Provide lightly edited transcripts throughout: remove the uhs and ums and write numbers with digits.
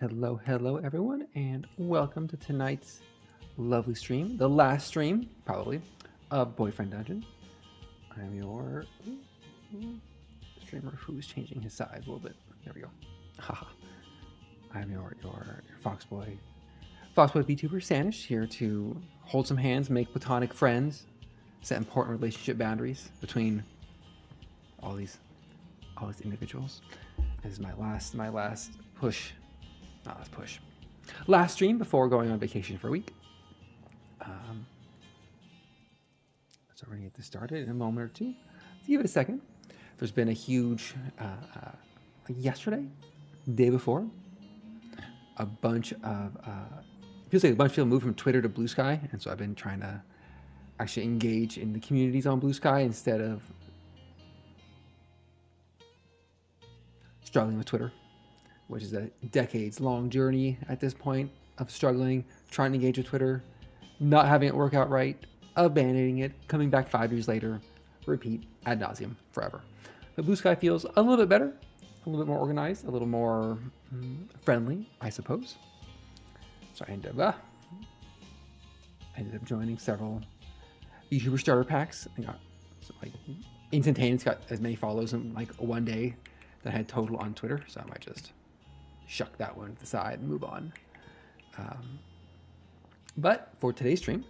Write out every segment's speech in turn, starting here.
Hello, everyone, and welcome to tonight's lovely stream, the last stream, probably, of Boyfriend Dungeon. I am your streamer who's changing his size a little bit. There we go. Haha. I'm your Foxboy VTuber Sanish, here to hold some hands, make platonic friends, set important relationship boundaries between all these individuals. This is my last push. Not last push. Last stream before going on vacation for a week. So we're gonna get this started in a moment or two. Let's give it a second. There's been a huge yesterday, day before, a bunch of feels like a bunch of people moved from Twitter to Blue Sky, and so I've been trying to actually engage in the communities on Blue Sky instead of struggling with Twitter, which is a decades-long journey at this point of struggling, trying to engage with Twitter, not having it work out right, abandoning it, coming back 5 years later, repeat ad nauseum forever. But Blue Sky feels a little bit better, a little bit more organized, a little more friendly, I suppose. So I ended up joining several YouTuber starter packs. I got instantaneous, got as many follows in like one day that I had total on Twitter, so I might just shuck that one to the side and move on. But for today's stream,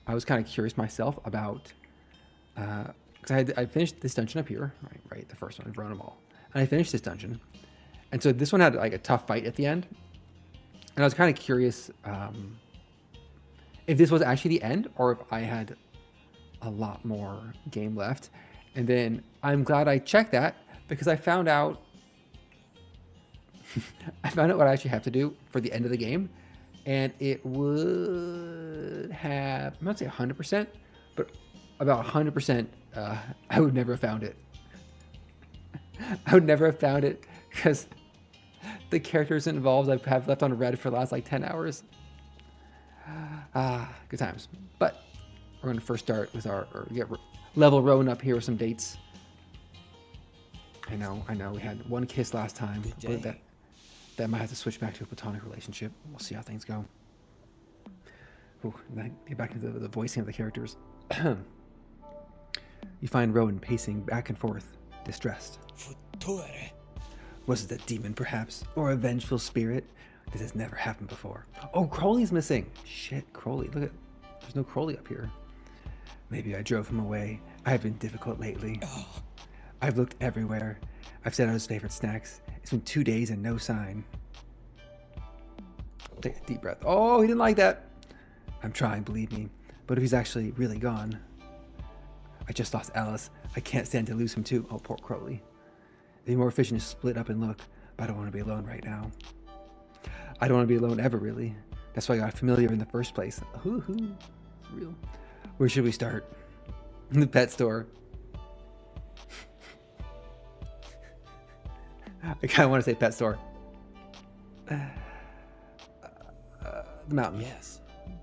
I was kind of curious myself about, because I finished this dungeon up here, right, the first one, Verona Mall, and I finished this dungeon, and so this one had like a tough fight at the end, and I was kind of curious if this was actually the end or if I had a lot more game left, and then I'm glad I checked that because I found out what I actually have to do for the end of the game, and it would have, I'm not say 100%, but about 100%. I would never have found it. I would never have found it because the characters involved I have left on red for the last like 10 hours. Good times. But we're going to first start with get level Rowan up here with some dates. I know. We had one kiss last time. That might have to switch back to a platonic relationship. We'll see how things go. Ooh, get back into the voicing of the characters. You find Rowan pacing back and forth, distressed. Was it a demon, perhaps? Or a vengeful spirit? This has never happened before. Oh, Crowley's missing. Shit, Crowley. Look at... There's no Crowley up here. Maybe I drove him away. I have been difficult lately. I've looked everywhere. I've set out his favorite snacks. It's been 2 days and no sign. Take a deep breath. Oh, he didn't like that. I'm trying, believe me. But if he's actually really gone... I just lost Alice. I can't stand to lose him too. Oh, poor Crowley. It'd be more efficient to split up and look, but I don't want to be alone right now. I don't want to be alone ever, really. That's why I got familiar in the first place. Hoo-hoo. Real. Where should we start? In the pet store. I kind of want to say pet store. The mountain. Yes.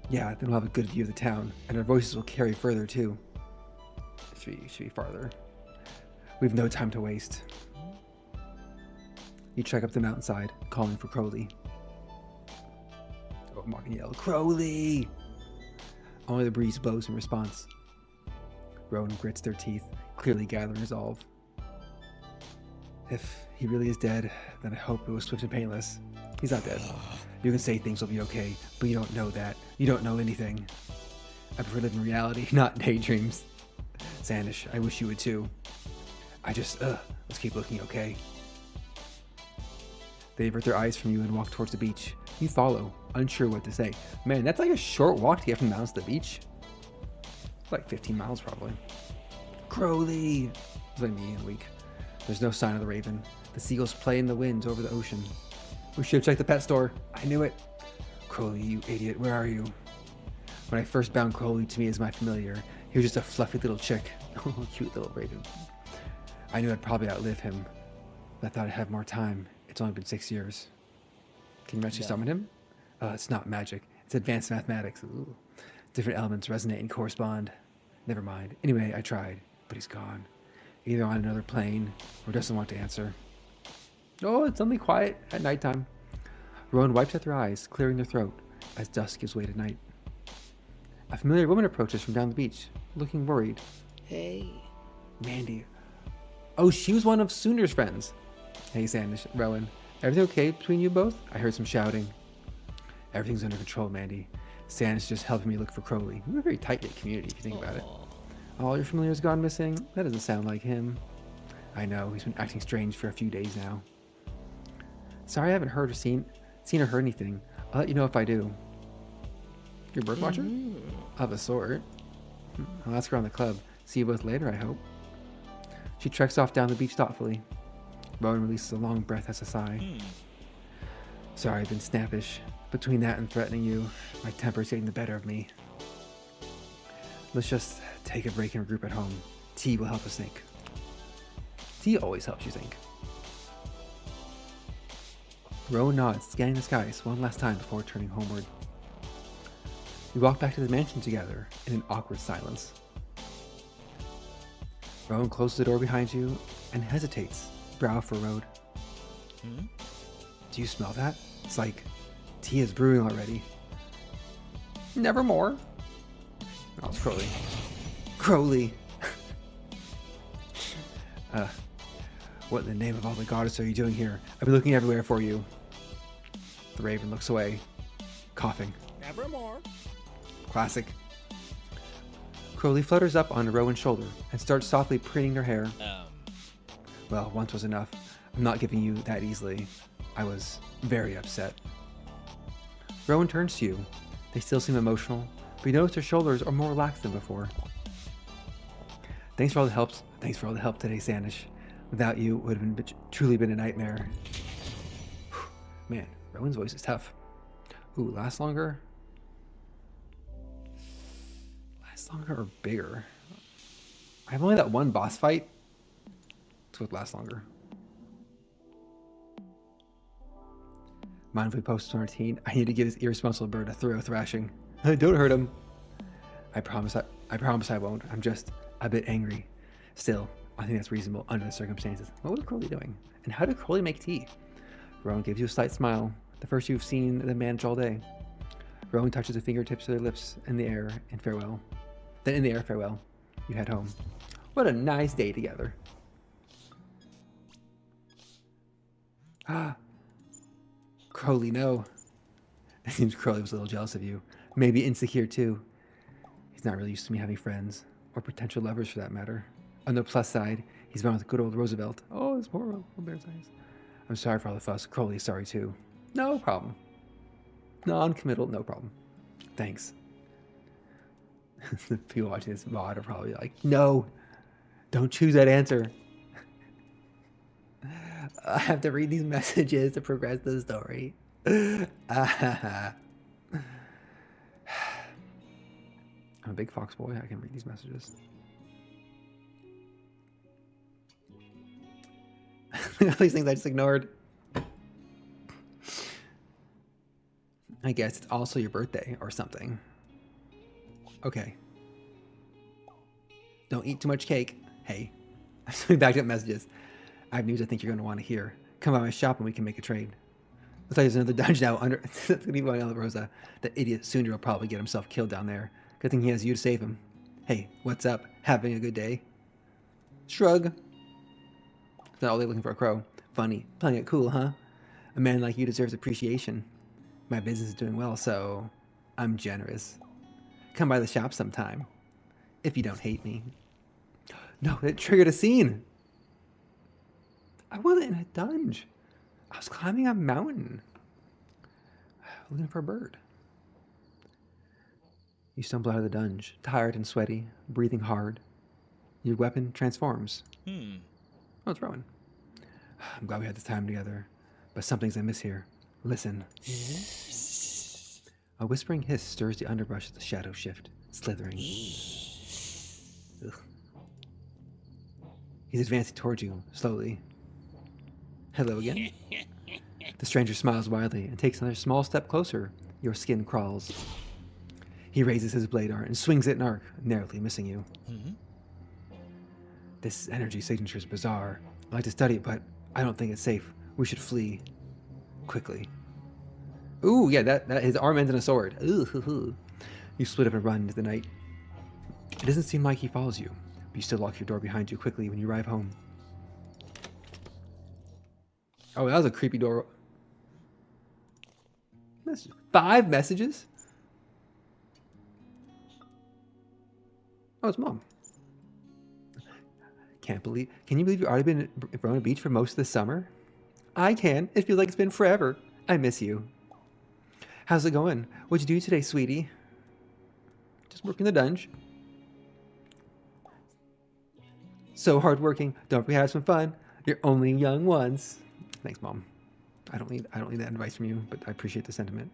Yeah, then we'll have a good view of the town, and our voices will carry further too. Should be farther. We have no time to waste. You trek up the mountainside, calling for Crowley. Oh, Mark and yell, Crowley! Only the breeze blows in response. Rowan grits their teeth, clearly gathering resolve. If he really is dead, then I hope it was swift and painless. He's not dead. You can say things will be okay, but you don't know that. You don't know anything. I prefer living reality, not daydreams. Sanish, I wish you would too. Let's keep looking, okay? They avert their eyes from you and walk towards the beach. You follow, unsure what to say. Man, that's like a short walk to get from the mountains to the beach. It's like 15 miles probably. Crowley! It's like me in a week. There's no sign of the raven. The seagulls play in the winds over the ocean. We should have checked the pet store. I knew it. Crowley, you idiot, where are you? When I first bound Crowley to me as my familiar, he was just a fluffy little chick. Oh, cute little raven. I knew I'd probably outlive him, but I thought I'd have more time. It's only been 6 years. Can you actually summon him? It's not magic. It's advanced mathematics. Ooh. Different elements resonate and correspond. Never mind. Anyway, I tried, but he's gone. Either on another plane or doesn't want to answer. Oh, it's suddenly quiet at nighttime. Rowan wipes at their eyes, clearing their throat, as dusk gives way to night. A familiar woman approaches from down the beach, looking worried. Hey. Mandy. Oh, she was one of Soonder's friends. Hey, Sandish, Rowan. Everything okay between you both? I heard some shouting. Everything's under control, Mandy. Sandish just helping me look for Crowley. We're a very tight-knit community, if you think about it. All your familiars gone missing? That doesn't sound like him. I know, he's been acting strange for a few days now. Sorry I haven't heard or seen or heard anything. I'll let you know if I do. You're a bird watcher? Of a sort. I'll ask her on the club. See you both later, I hope. She treks off down the beach thoughtfully. Rowan releases a long breath as a sigh. Sorry, I've been snappish. Between that and threatening you, my temper's getting the better of me. Let's just take a break and regroup at home. Tea will help us think. Tea always helps you think. Rowan nods, scanning the skies one last time before turning homeward. We walk back to the mansion together in an awkward silence. Rowan closes the door behind you and hesitates, brow furrowed. Do you smell that? It's like tea is brewing already. Nevermore. Oh, it's Crowley. Crowley! What in the name of all the goddess are you doing here? I've been looking everywhere for you. The raven looks away, coughing. Nevermore. Classic. Crowley flutters up on Rowan's shoulder and starts softly preening her hair. Well, once was enough. I'm not giving you that easily. I was very upset. Rowan turns to you. They still seem emotional, but you notice their shoulders are more relaxed than before. Thanks for all the help today, Sandish. Without you, it would have truly been a nightmare. Man, Rowan's voice is tough. Ooh, last longer? Last longer or bigger? I have only that one boss fight. It's what lasts longer. Mind if we post on our team? I need to give this irresponsible bird a thorough thrashing. Don't hurt him. I promise I won't. I'm just a bit angry. Still, I think that's reasonable under the circumstances. What was Crowley doing? And how did Crowley make tea? Rowan gives you a slight smile, the first you've seen them manage all day. Rowan touches the fingertips of their lips in the air in farewell. Then in the air, farewell. You head home. What a nice day together. Crowley, no. It seems Crowley was a little jealous of you. Maybe insecure too. He's not really used to me having friends, or potential lovers for that matter. On the plus side, he's been with good old Roosevelt. Oh, this poor bear's eyes. I'm sorry for all the fuss. Crowley's sorry too. No problem. Non-committal, no problem. Thanks. The people watching this VOD are probably like, no, don't choose that answer. I have to read these messages to progress the story. I'm a big fox boy. I can read these messages. All these things I just ignored. I guess it's also your birthday or something. Okay. Don't eat too much cake. Hey, I'm sending back up messages. I have news I think you're going to want to hear. Come by my shop and we can make a trade. Looks like there's another dungeon out under. That's going to be going on, Rosa. That idiot Sundar will probably get himself killed down there. Good thing he has you to save him. Hey, what's up? Having a good day? Shrug. Is that all they're looking for a crow? Funny. Playing it cool, huh? A man like you deserves appreciation. My business is doing well, so I'm generous. Come by the shop sometime. If you don't hate me. No, it triggered a scene. I wasn't in a dungeon. I was climbing a mountain. Looking for a bird. You stumble out of the dungeon, tired and sweaty, breathing hard. Your weapon transforms. Oh, it's Rowan. I'm glad we had this time together, but some things I miss here. Listen. A whispering hiss stirs the underbrush as the shadows shift, slithering. Ugh. He's advancing towards you, slowly. Hello again. The stranger smiles wildly and takes another small step closer. Your skin crawls. He raises his blade arm and swings it in arc, narrowly missing you. This energy signature is bizarre. I'd like to study it, but I don't think it's safe. We should flee. Quickly. Ooh, yeah, that his arm ends in a sword. Ooh, hoo, hoo. You split up and run into the night. It doesn't seem like he follows you, but you still lock your door behind you quickly when you arrive home. Oh, that was a creepy door. 5 messages? Oh, it's mom. Can you believe you've already been at Verona Beach for most of the summer? I can. It feels like it's been forever. I miss you. How's it going? What'd you do today, sweetie? Just working the dungeon. So hardworking. Don't we have some fun? You're only young once. Thanks, Mom. I don't need that advice from you, but I appreciate the sentiment.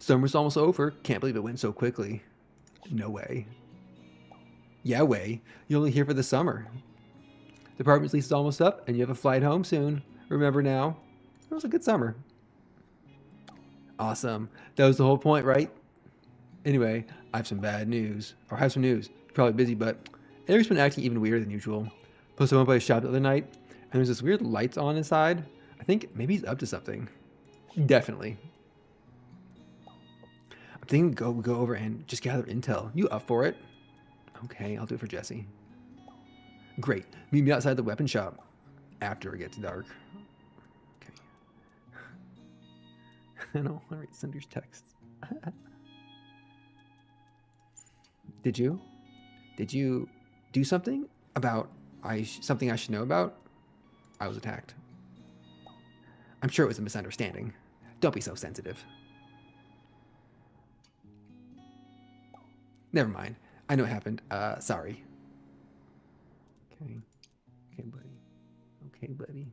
Summer's almost over. Can't believe it went so quickly. No way. Yeah, way. You're only here for the summer. The apartment's lease is almost up, and you have a flight home soon. Remember now? It was a good summer. Awesome. That was the whole point, right? Anyway, I have some bad news. Or I have some news. You're probably busy, but Eric's been acting even weirder than usual. Plus, I went by his shop the other night, and there's this weird lights on inside. I think maybe he's up to something. Definitely. I'm thinking go over and just gather intel. You up for it? Okay, I'll do it for Jesse. Great. Meet me outside the weapon shop after it gets dark. Okay. I don't want to read Cinder's texts. Did you do something about something I should know about? I was attacked. I'm sure it was a misunderstanding. Don't be so sensitive. Never mind. I know it happened. Sorry. Okay. Okay, buddy. Okay, buddy.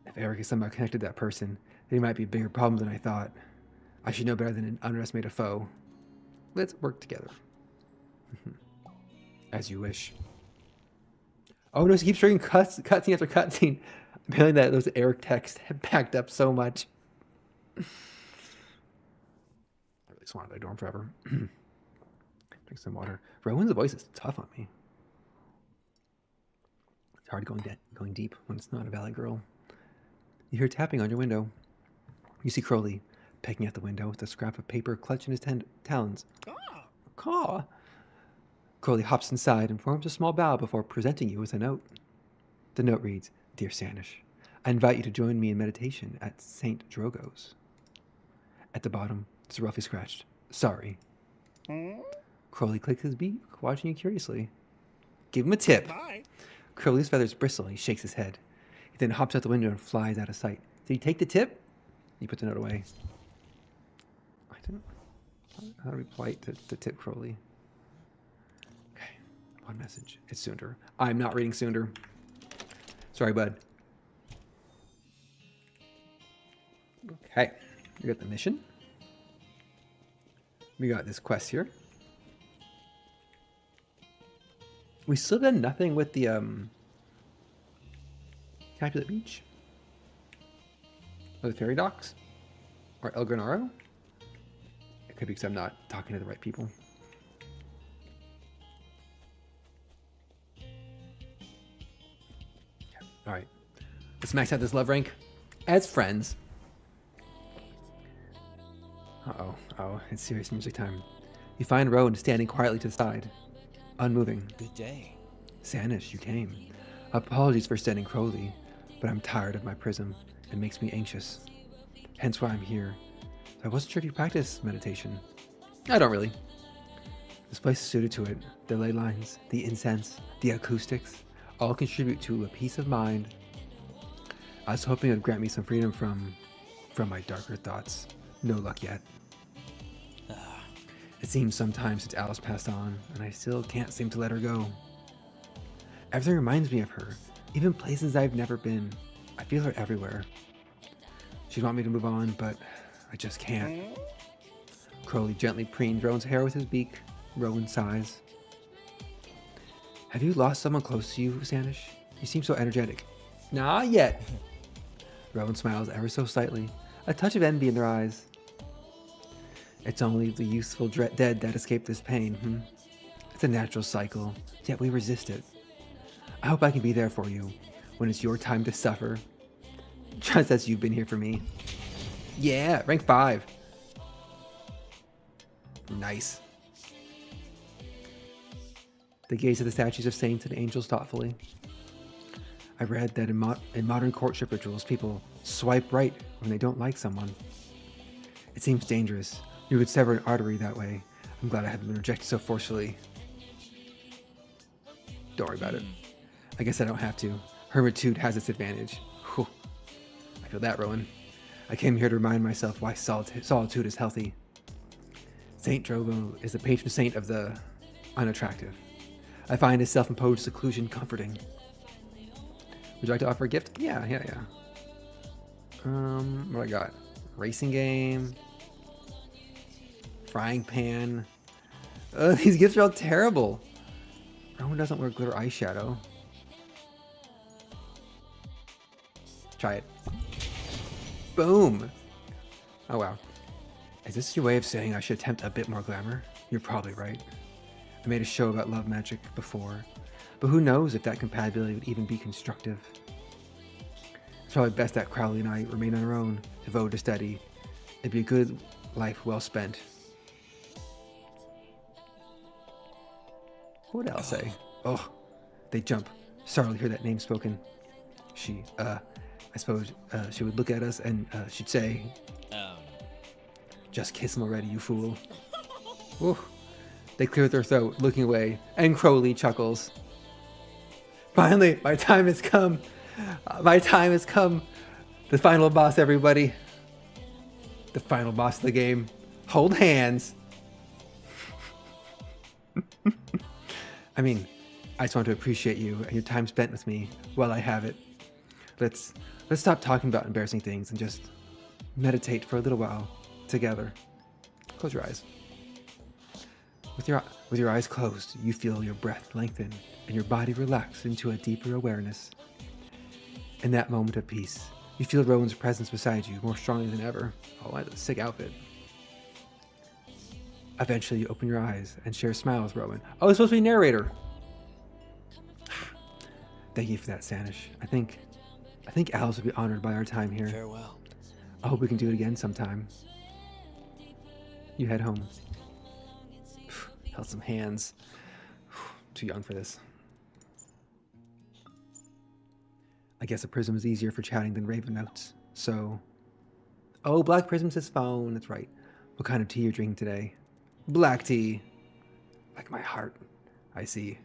If Eric is somehow connected to that person, then he might be a bigger problem than I thought. I should know better than to underestimate a foe. Let's work together. As you wish. Oh no, she keeps showing cutscene after cutscene. Apparently those Eric texts have backed up so much. I really just wanted that dorm forever. Drink some water. Rowan's voice is tough on me. It's hard going deep when it's not a valley girl. You hear tapping on your window. You see Crowley pecking at the window with a scrap of paper clutched in his talons. Caw. Crowley hops inside and forms a small bow before presenting you with a note. The note reads, Dear Sanish, I invite you to join me in meditation at St. Drogo's. At the bottom, it's roughly scratched. Sorry. Crowley clicks his beak, watching you curiously. Give him a tip. Bye. Crowley's feathers bristle and he shakes his head. He then hops out the window and flies out of sight. Did he take the tip? He put the note away. I didn't. How do we polite to tip Crowley? Okay. One message. It's Sunder. I'm not reading Sunder. Sorry, bud. Okay. We got the mission. We got this quest here. We still done nothing with the Capulet Beach? Or the ferry docks? Or El Granaro? It could be because I'm not talking to the right people. Okay. Alright. Let's max out this love rank as friends. Uh-oh. Oh, it's serious music time. You find Rowan standing quietly to the side, unmoving. Good day. Sanish, you came. Apologies for sending Crowley, but I'm tired of my prism. It makes me anxious. Hence why I'm here. I wasn't sure if you practice meditation. I don't really. This place is suited to it. The ley lines, the incense, the acoustics, all contribute to a peace of mind. I was hoping it would grant me some freedom from my darker thoughts. No luck yet. It seems sometimes since Alice passed on, and I still can't seem to let her go. Everything reminds me of her, even places I've never been. I feel her everywhere. She'd want me to move on, but I just can't. Crowley gently preened Rowan's hair with his beak. Rowan sighs. Have you lost someone close to you, Sanish? You seem so energetic. Not yet. Rowan smiles ever so slightly, a touch of envy in their eyes. It's only the useful dead that escape this pain, It's a natural cycle, yet we resist it. I hope I can be there for you when it's your time to suffer. Just as you've been here for me. Yeah, rank 5. Nice. They gaze at the statues of saints and angels thoughtfully. I read that in modern courtship rituals, people swipe right when they don't like someone. It seems dangerous. You could sever an artery that way. I'm glad I haven't been rejected so forcefully. Don't worry about it. I guess I don't have to. Hermitude has its advantage. Whew. I feel that, Rowan. I came here to remind myself why solitude is healthy. Saint Drogo is the patron saint of the unattractive. I find his self-imposed seclusion comforting. Would you like to offer a gift? Yeah. What do I got? Racing game. Frying pan. These gifts are all terrible. Rowan doesn't wear glitter eyeshadow. Try it. Boom. Oh, wow. Is this your way of saying I should attempt a bit more glamour? You're probably right. I made a show about love magic before, but who knows if that compatibility would even be constructive. It's probably best that Crowley and I remain on our own, devoted to study. It'd be a good life well spent. What else say? Oh, they jump. Startled to hear that name spoken. I suppose she would look at us and she'd say, just kiss him already, you fool. Ooh. They clear their throat, looking away, and Crowley chuckles. Finally, my time has come. My time has come. The final boss, everybody. The final boss of the game. Hold hands. I mean, I just want to appreciate you and your time spent with me while I have it. Let's stop talking about embarrassing things and just meditate for a little while together. Close your eyes. With your eyes closed, you feel your breath lengthen and your body relax into a deeper awareness. In that moment of peace, you feel Rowan's presence beside you more strongly than ever. Oh, that's a sick outfit. Eventually, you open your eyes and share a smile with Rowan. Oh, it's supposed to be narrator. Thank you for that, Sanish. I think Alice would be honored by our time here. Farewell. I hope we can do it again sometime. You head home. Held some hands. Too young for this. I guess a prism is easier for chatting than raven notes. So, oh, Black Prism's his phone. That's right. What kind of tea you're drinking today? Black tea. Like my heart. I see.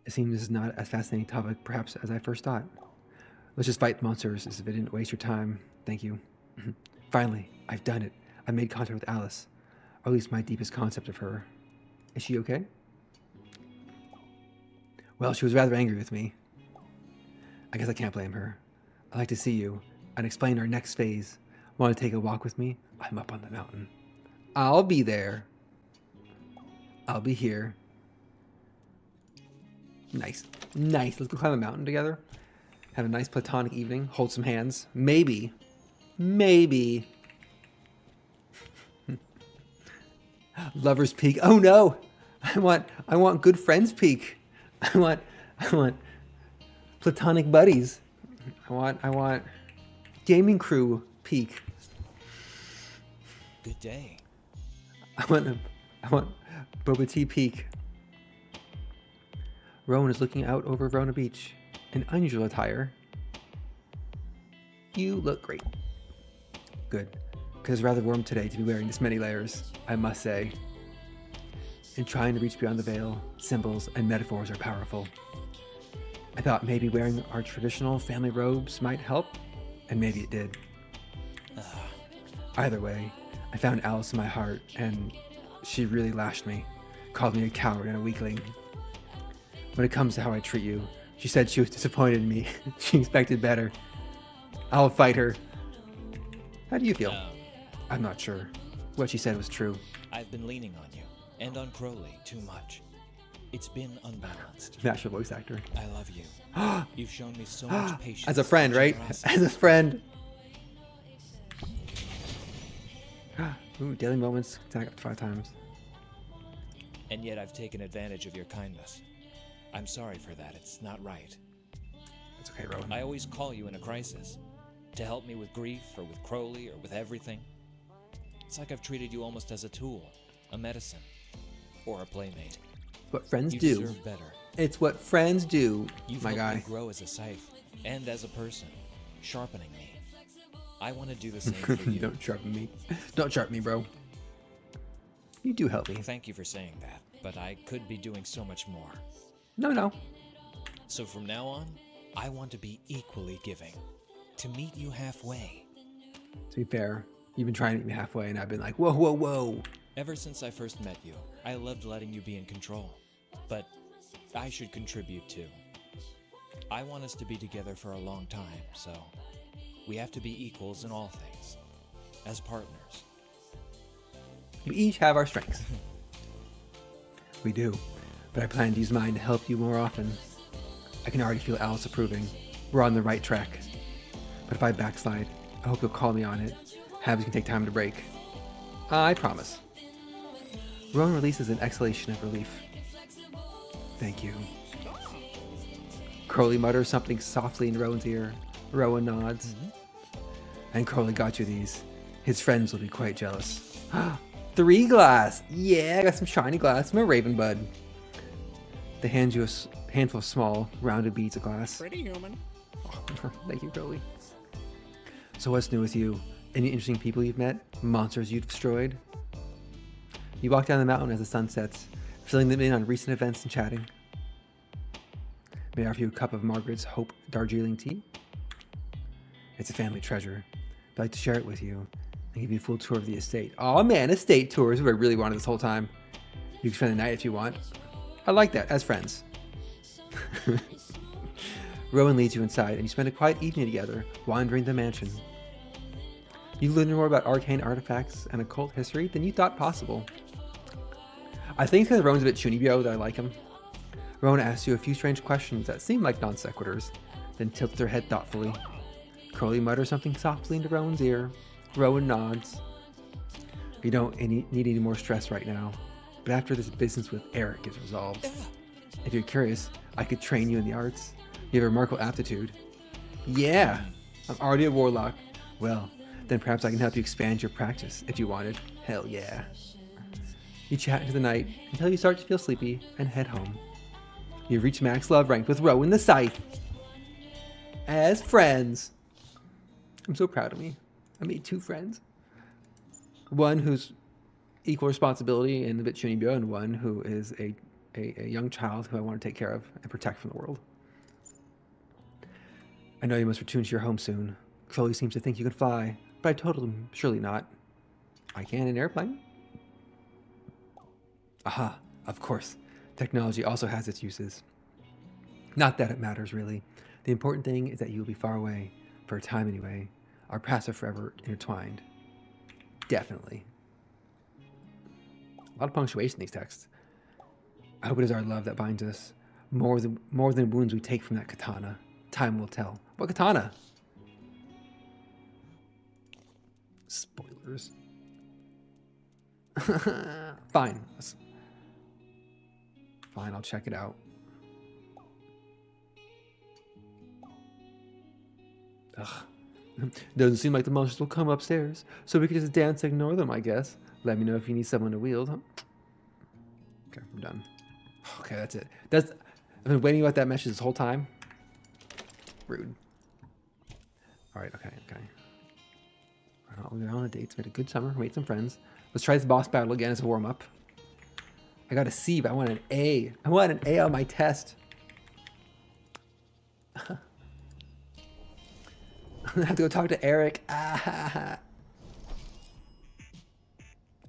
It seems this is not as fascinating topic, perhaps, as I first thought. Let's just fight monsters as if it didn't waste your time. Thank you. Finally, I've done it. I made contact with Alice. Or at least my deepest concept of her. Is she okay? Well, she was rather angry with me. I guess I can't blame her. I'd like to see you and explain our next phase. Want to take a walk with me? I'm up on the mountain. I'll be there. I'll be here. Nice. Nice. Let's go climb a mountain together. Have a nice platonic evening. Hold some hands. Maybe. Lover's Peak. Oh no! I want good friends peak. I want platonic buddies. I want gaming crew peak. Good day. I want Boba Tea peak. Rowan is looking out over Verona Beach in unusual attire. You look great. Good. Because it's rather warm today to be wearing this many layers, I must say. In trying to reach beyond the veil, symbols and metaphors are powerful. I thought maybe wearing our traditional family robes might help, and maybe it did. Either way, I found Alice in my heart, and she really lashed me, called me a coward and a weakling. When it comes to how I treat you, she said she was disappointed in me. She expected better. I'll fight her. How do you feel? I'm not sure. What she said was true. I've been leaning on you, and on Crowley too much. It's been unbalanced. Natural voice actor. I love you. You've shown me so much patience. As a friend, right? generosity. As a friend. Ooh, daily moments. Attack up to 5 times. And yet I've taken advantage of your kindness. I'm sorry for that. It's not right. That's okay, Rowan. I always call you in a crisis. To help me with grief or with Crowley or with everything. It's like I've treated you almost as a tool, a medicine, or a playmate. What friends You do. deserve better. It's what friends do, You've my helped guy. me grow as a scythe and as a person, sharpening me. I want to do the same for you. Don't sharpen me. Don't sharpen me, bro. You do help me. Thank you for saying that, but I could be doing so much more. No. So from now on, I want to be equally giving. To meet you halfway. To be fair, you've been trying to meet me halfway, and I've been like, whoa, whoa, whoa. Ever since I first met you, I loved letting you be in control. But I should contribute too. I want us to be together for a long time, so we have to be equals in all things. As partners. We each have our strengths. We do. But I plan to use mine to help you more often. I can already feel Alice approving. We're on the right track. But if I backslide, I hope you'll call me on it. Habits can take time to break. I promise. Rowan releases an exhalation of relief. Thank you. Crowley mutters something softly in Rowan's ear. Rowan nods. And Crowley got you these. His friends will be quite jealous. 3 glass! Yeah, I got some shiny glass from a raven bud. They hand you a handful of small, rounded beads of glass. Pretty human. Thank you, Crowley. So what's new with you? Any interesting people you've met? Monsters you've destroyed? You walk down the mountain as the sun sets, filling them in on recent events and chatting. May I offer you a cup of Margaret's Hope Darjeeling tea? It's a family treasure. I'd like to share it with you and give you a full tour of the estate. Oh man, estate tours is what I really wanted this whole time. You can spend the night if you want. I like that, as friends. Rowan leads you inside, and you spend a quiet evening together, wandering the mansion. You learn more about arcane artifacts and occult history than you thought possible. I think it's because Rowan's a bit chunibyo that I like him. Rowan asks you a few strange questions that seem like non sequiturs, then tilts her head thoughtfully. Crowley mutters something softly into Rowan's ear. Rowan nods. You don't need any more stress right now, but after this business with Eric is resolved. If you're curious, I could train you in the arts. You have a remarkable aptitude. Yeah, I'm already a warlock. Well, then perhaps I can help you expand your practice if you wanted. Hell yeah. You chat into the night until you start to feel sleepy and head home. You reach max love rank with Rowan the Scythe. As friends. I'm so proud of me. I made 2 friends. One who's equal responsibility and a bit chunibyo, and one who is a young child who I want to take care of and protect from the world. I know you must return to your home soon. Crowley seems to think you can fly, but I told him surely not. I can in an airplane? Aha, of course. Technology also has its uses. Not that it matters, really. The important thing is that you will be far away, for a time anyway. Our paths are forever intertwined. Definitely. A lot of punctuation in these texts. I hope it is our love that binds us, more than wounds we take from that katana. Time will tell. What katana? Spoilers. Fine. Fine, I'll check it out. Ugh. Doesn't seem like the monsters will come upstairs, so we could just dance and ignore them, I guess. Let me know if you need someone to wield. Huh? Okay, I'm done. Okay, that's it. I've been waiting about that message this whole time. Rude. All right, okay. We went on the dates, made a good summer, made some friends. Let's try this boss battle again as a warm-up. I got a C, but I want an A. I want an A on my test. I have to go talk to Eric.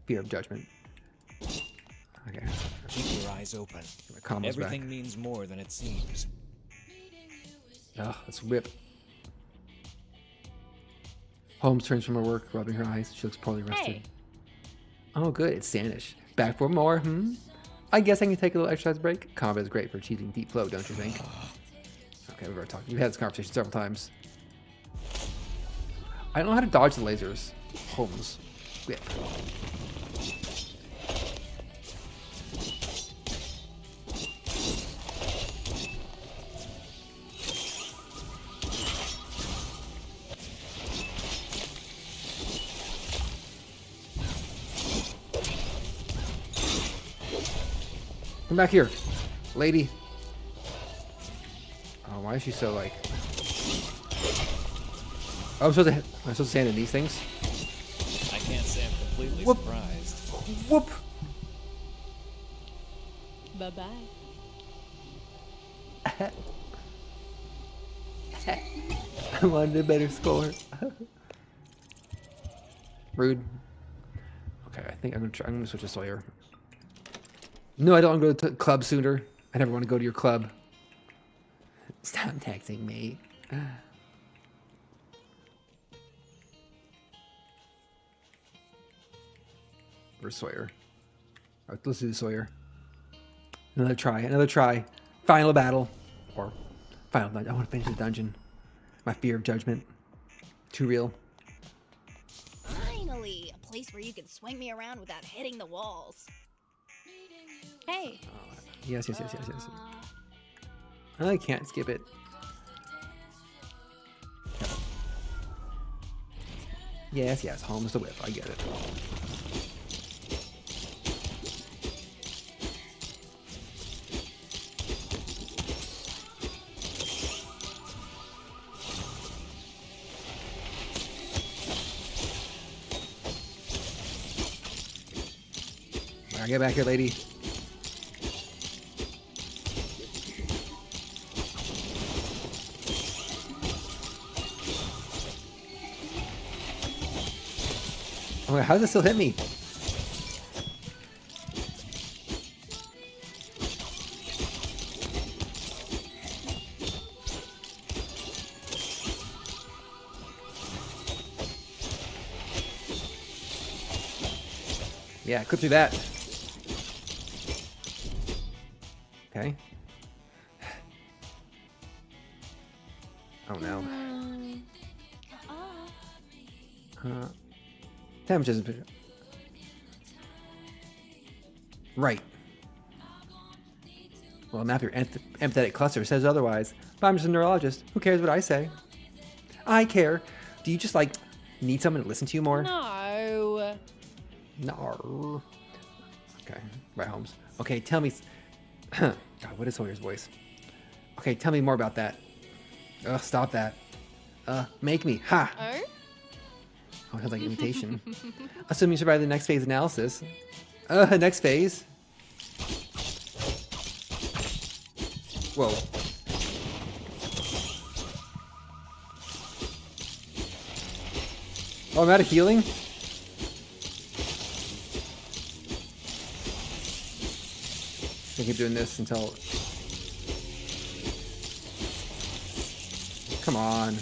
Fear of judgment. Okay. Keep your eyes open. Everything means more than it seems. Ugh, let's whip. Holmes turns from her work, rubbing her eyes. She looks poorly rested. Hey. Oh, good. It's Sanish. Back for more, I guess I can take a little exercise break. Combat is great for achieving deep flow, don't you think? Okay, we've already talked. We've had this conversation several times. I don't know how to dodge the lasers. Holmes. Whip. Come back here, lady. Oh, why is she so like... Oh, I'm supposed to stand in these things? I can't say I'm completely Whoop. surprised. Whoop! Bye-bye. I wanted a better score. Rude. Okay, I think I'm gonna switch to Sawyer. No, I don't want to go to the club sooner. I never want to go to your club. Stop texting me. Where's Sawyer? All right, let's do Sawyer. Another try, another try. Final battle. Or final dungeon. I want to finish the dungeon. My fear of judgment. Too real. Finally, a place where you can swing me around without hitting the walls. Hey. Yes. I can't skip it. Yes, home's the whip. I get it. All right, get back here, lady. Oh, how does it still hit me? Yeah, clip through that. Okay. Oh no. Damage isn't. Right. Well, map your empathetic cluster says otherwise. But I'm just a neurologist. Who cares what I say? I care. Do you just like need someone to listen to you more? No. No. Okay. Right, Holmes. Okay, tell me. God, what is Sawyer's voice? Okay, tell me more about that. Ugh, stop that. Make me. Ha! Oh? Oh, it sounds like imitation. Assuming you survive the next phase analysis. Next phase. Whoa. Oh, I'm out of healing? I keep doing this until... Come on.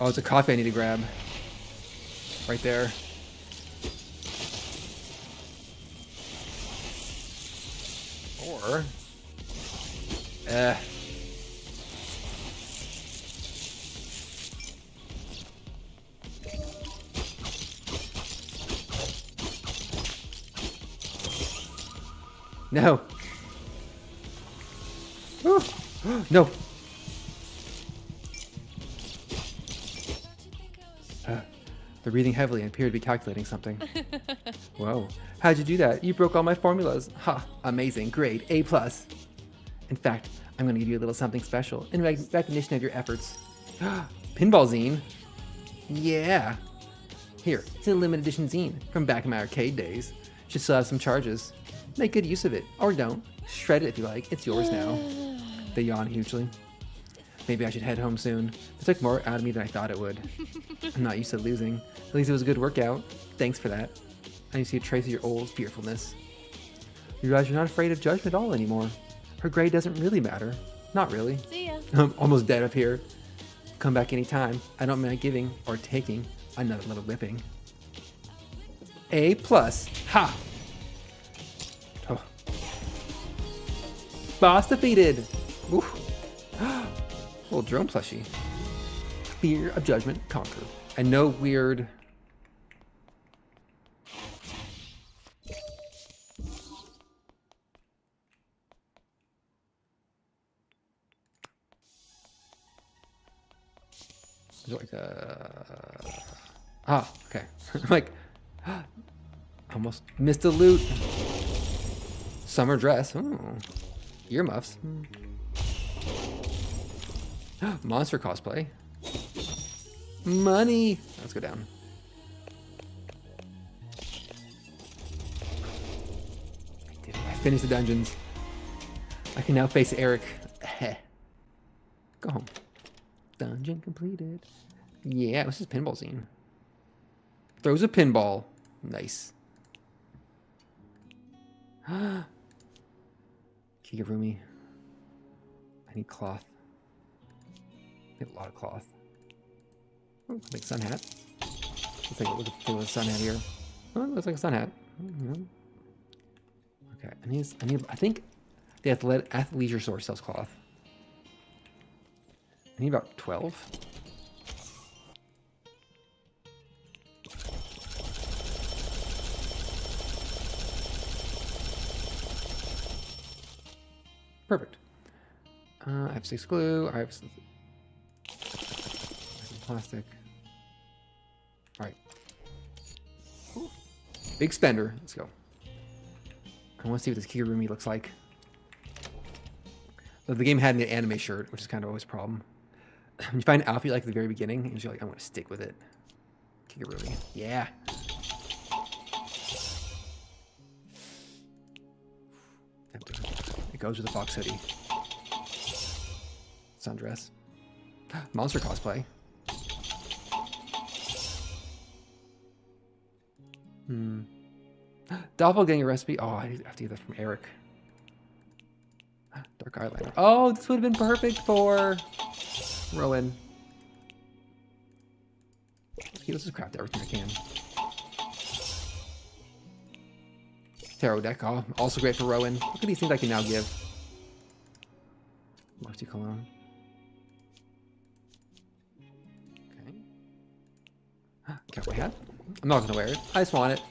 Oh, it's a coffee I need to grab. Right there. Or... No. Ooh. No. They're breathing heavily and appear to be calculating something. Whoa. How'd you do that? You broke all my formulas. Ha. Amazing. Great. A+. In fact, I'm going to give you a little something special in recognition of your efforts. Pinball zine. Yeah. Here, it's an limited edition zine from back in my arcade days. Should still have some charges. Make good use of it, or don't. Shred it if you like. It's yours now. They yawn hugely. Maybe I should head home soon. It took more out of me than I thought it would. I'm not used to losing. At least it was a good workout. Thanks for that. I see a trace of your old fearfulness. You realize you're not afraid of judgment at all anymore. Her grade doesn't really matter. Not really. See ya. I'm almost dead up here. Come back anytime. I don't mind giving or taking another little whipping. A+. Ha! Oh. Boss defeated! Oof. Little drone plushie. Fear of judgment conquered. And no weird... Like Ah, okay. I'm like, almost missed a loot. Summer dress. Oh, earmuffs. Monster cosplay. Money. Let's go down. I did it. I finished the dungeons. I can now face Eric. Go home. Dungeon completed. Yeah, this is pinball scene. Throws a pinball. Nice. Kigurumi. I need cloth. I need a lot of cloth. Oh, big sun hat. Let's take a look at the sun hat here. Oh, it looks like a sun hat. Okay, I think the athleisure store sells cloth. I need about 12. Perfect. I have 6 glue. I have some plastic. All right. Ooh. Big spender. Let's go. I want to see what this Kigurumi looks like. So the game had an anime shirt, which is kind of always a problem. When you find an outfit like at the very beginning, and you're like, I'm going to stick with it. Kigurumi. Yeah. It goes with the fox hoodie. Sundress. Monster cosplay. Doppelganger recipe. Oh, I have to get that from Eric. Dark eyeliner. Oh, this would have been perfect for Rowan. Let's just craft everything I can. Tarot deck. Oh, also great for Rowan. Look at these things I can now give. Musty cologne. Okay. Cowboy hat. I'm not going to wear it. I just want it.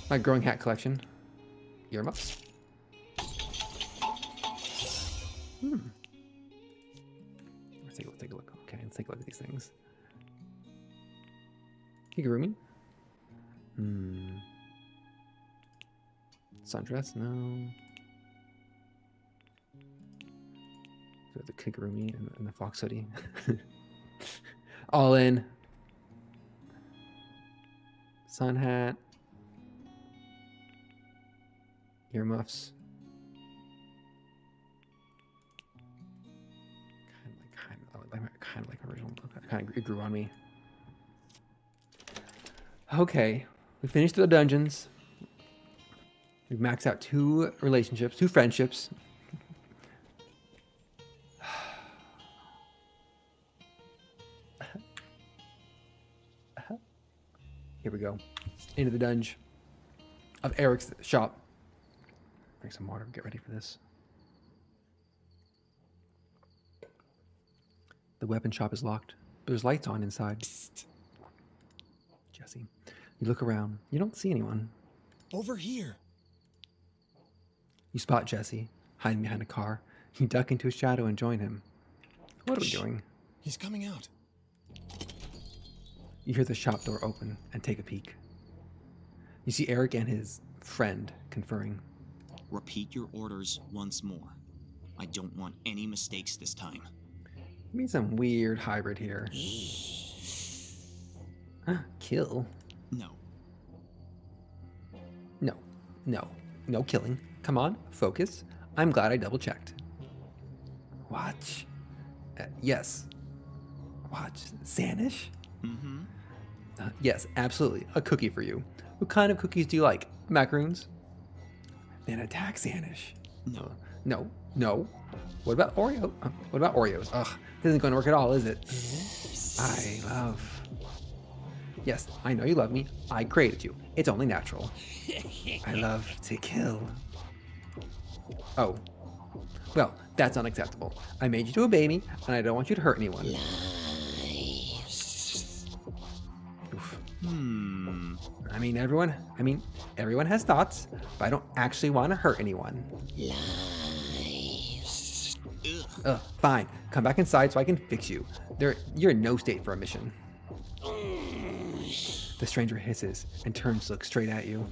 My growing hat collection. Earmuffs. Let's take a look. Okay, let's take a look at these things. Kigurumi. Sundress? No. So the Kigurumi and the fox hoodie. All in. Sun hat. Earmuffs. Kind of like original. Kind of it grew on me. Okay, we finished the dungeons. We've maxed out 2 relationships, 2 friendships. Here we go. Into the dungeon of Eric's shop. Drink some water, get ready for this. The weapon shop is locked, but there's lights on inside. Psst. Jesse, you look around. You don't see anyone. Over here. You spot Jesse hiding behind a car. You duck into his shadow and join him. What are we doing? He's coming out. You hear the shop door open and take a peek. You see Eric and his friend conferring. Repeat your orders once more. I don't want any mistakes this time. You mean some weird hybrid here. Kill? No. No killing. Come on, focus. I'm glad I double checked. Watch. Yes. Watch. Sanish? Mm-hmm. Yes, absolutely. A cookie for you. What kind of cookies do you like? Macaroons? Then attack Sanish. No. No. What about Oreo? What about Oreos? Ugh, this isn't going to work at all, is it? I love. Yes, I know you love me. I created you. It's only natural. I love to kill. Oh. Well, that's unacceptable. I made you to obey me, and I don't want you to hurt anyone. Oof. I mean, everyone has thoughts, but I don't actually want to hurt anyone. Fine. Come back inside so I can fix you. You're in no state for a mission. The stranger hisses and turns to look straight at you.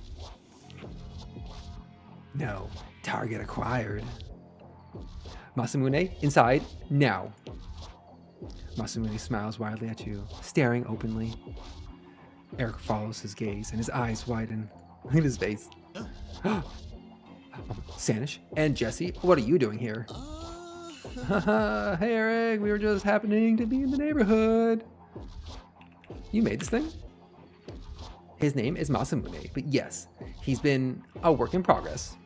No, target acquired. Masamune, inside, now. Masamune smiles widely at you, staring openly. Eric follows his gaze and his eyes widen. Look at his face. Sanish and Jesse, what are you doing here? Hey Eric, we were just happening to be in the neighborhood. You made this thing? His name is Masamune, but yes, he's been a work in progress.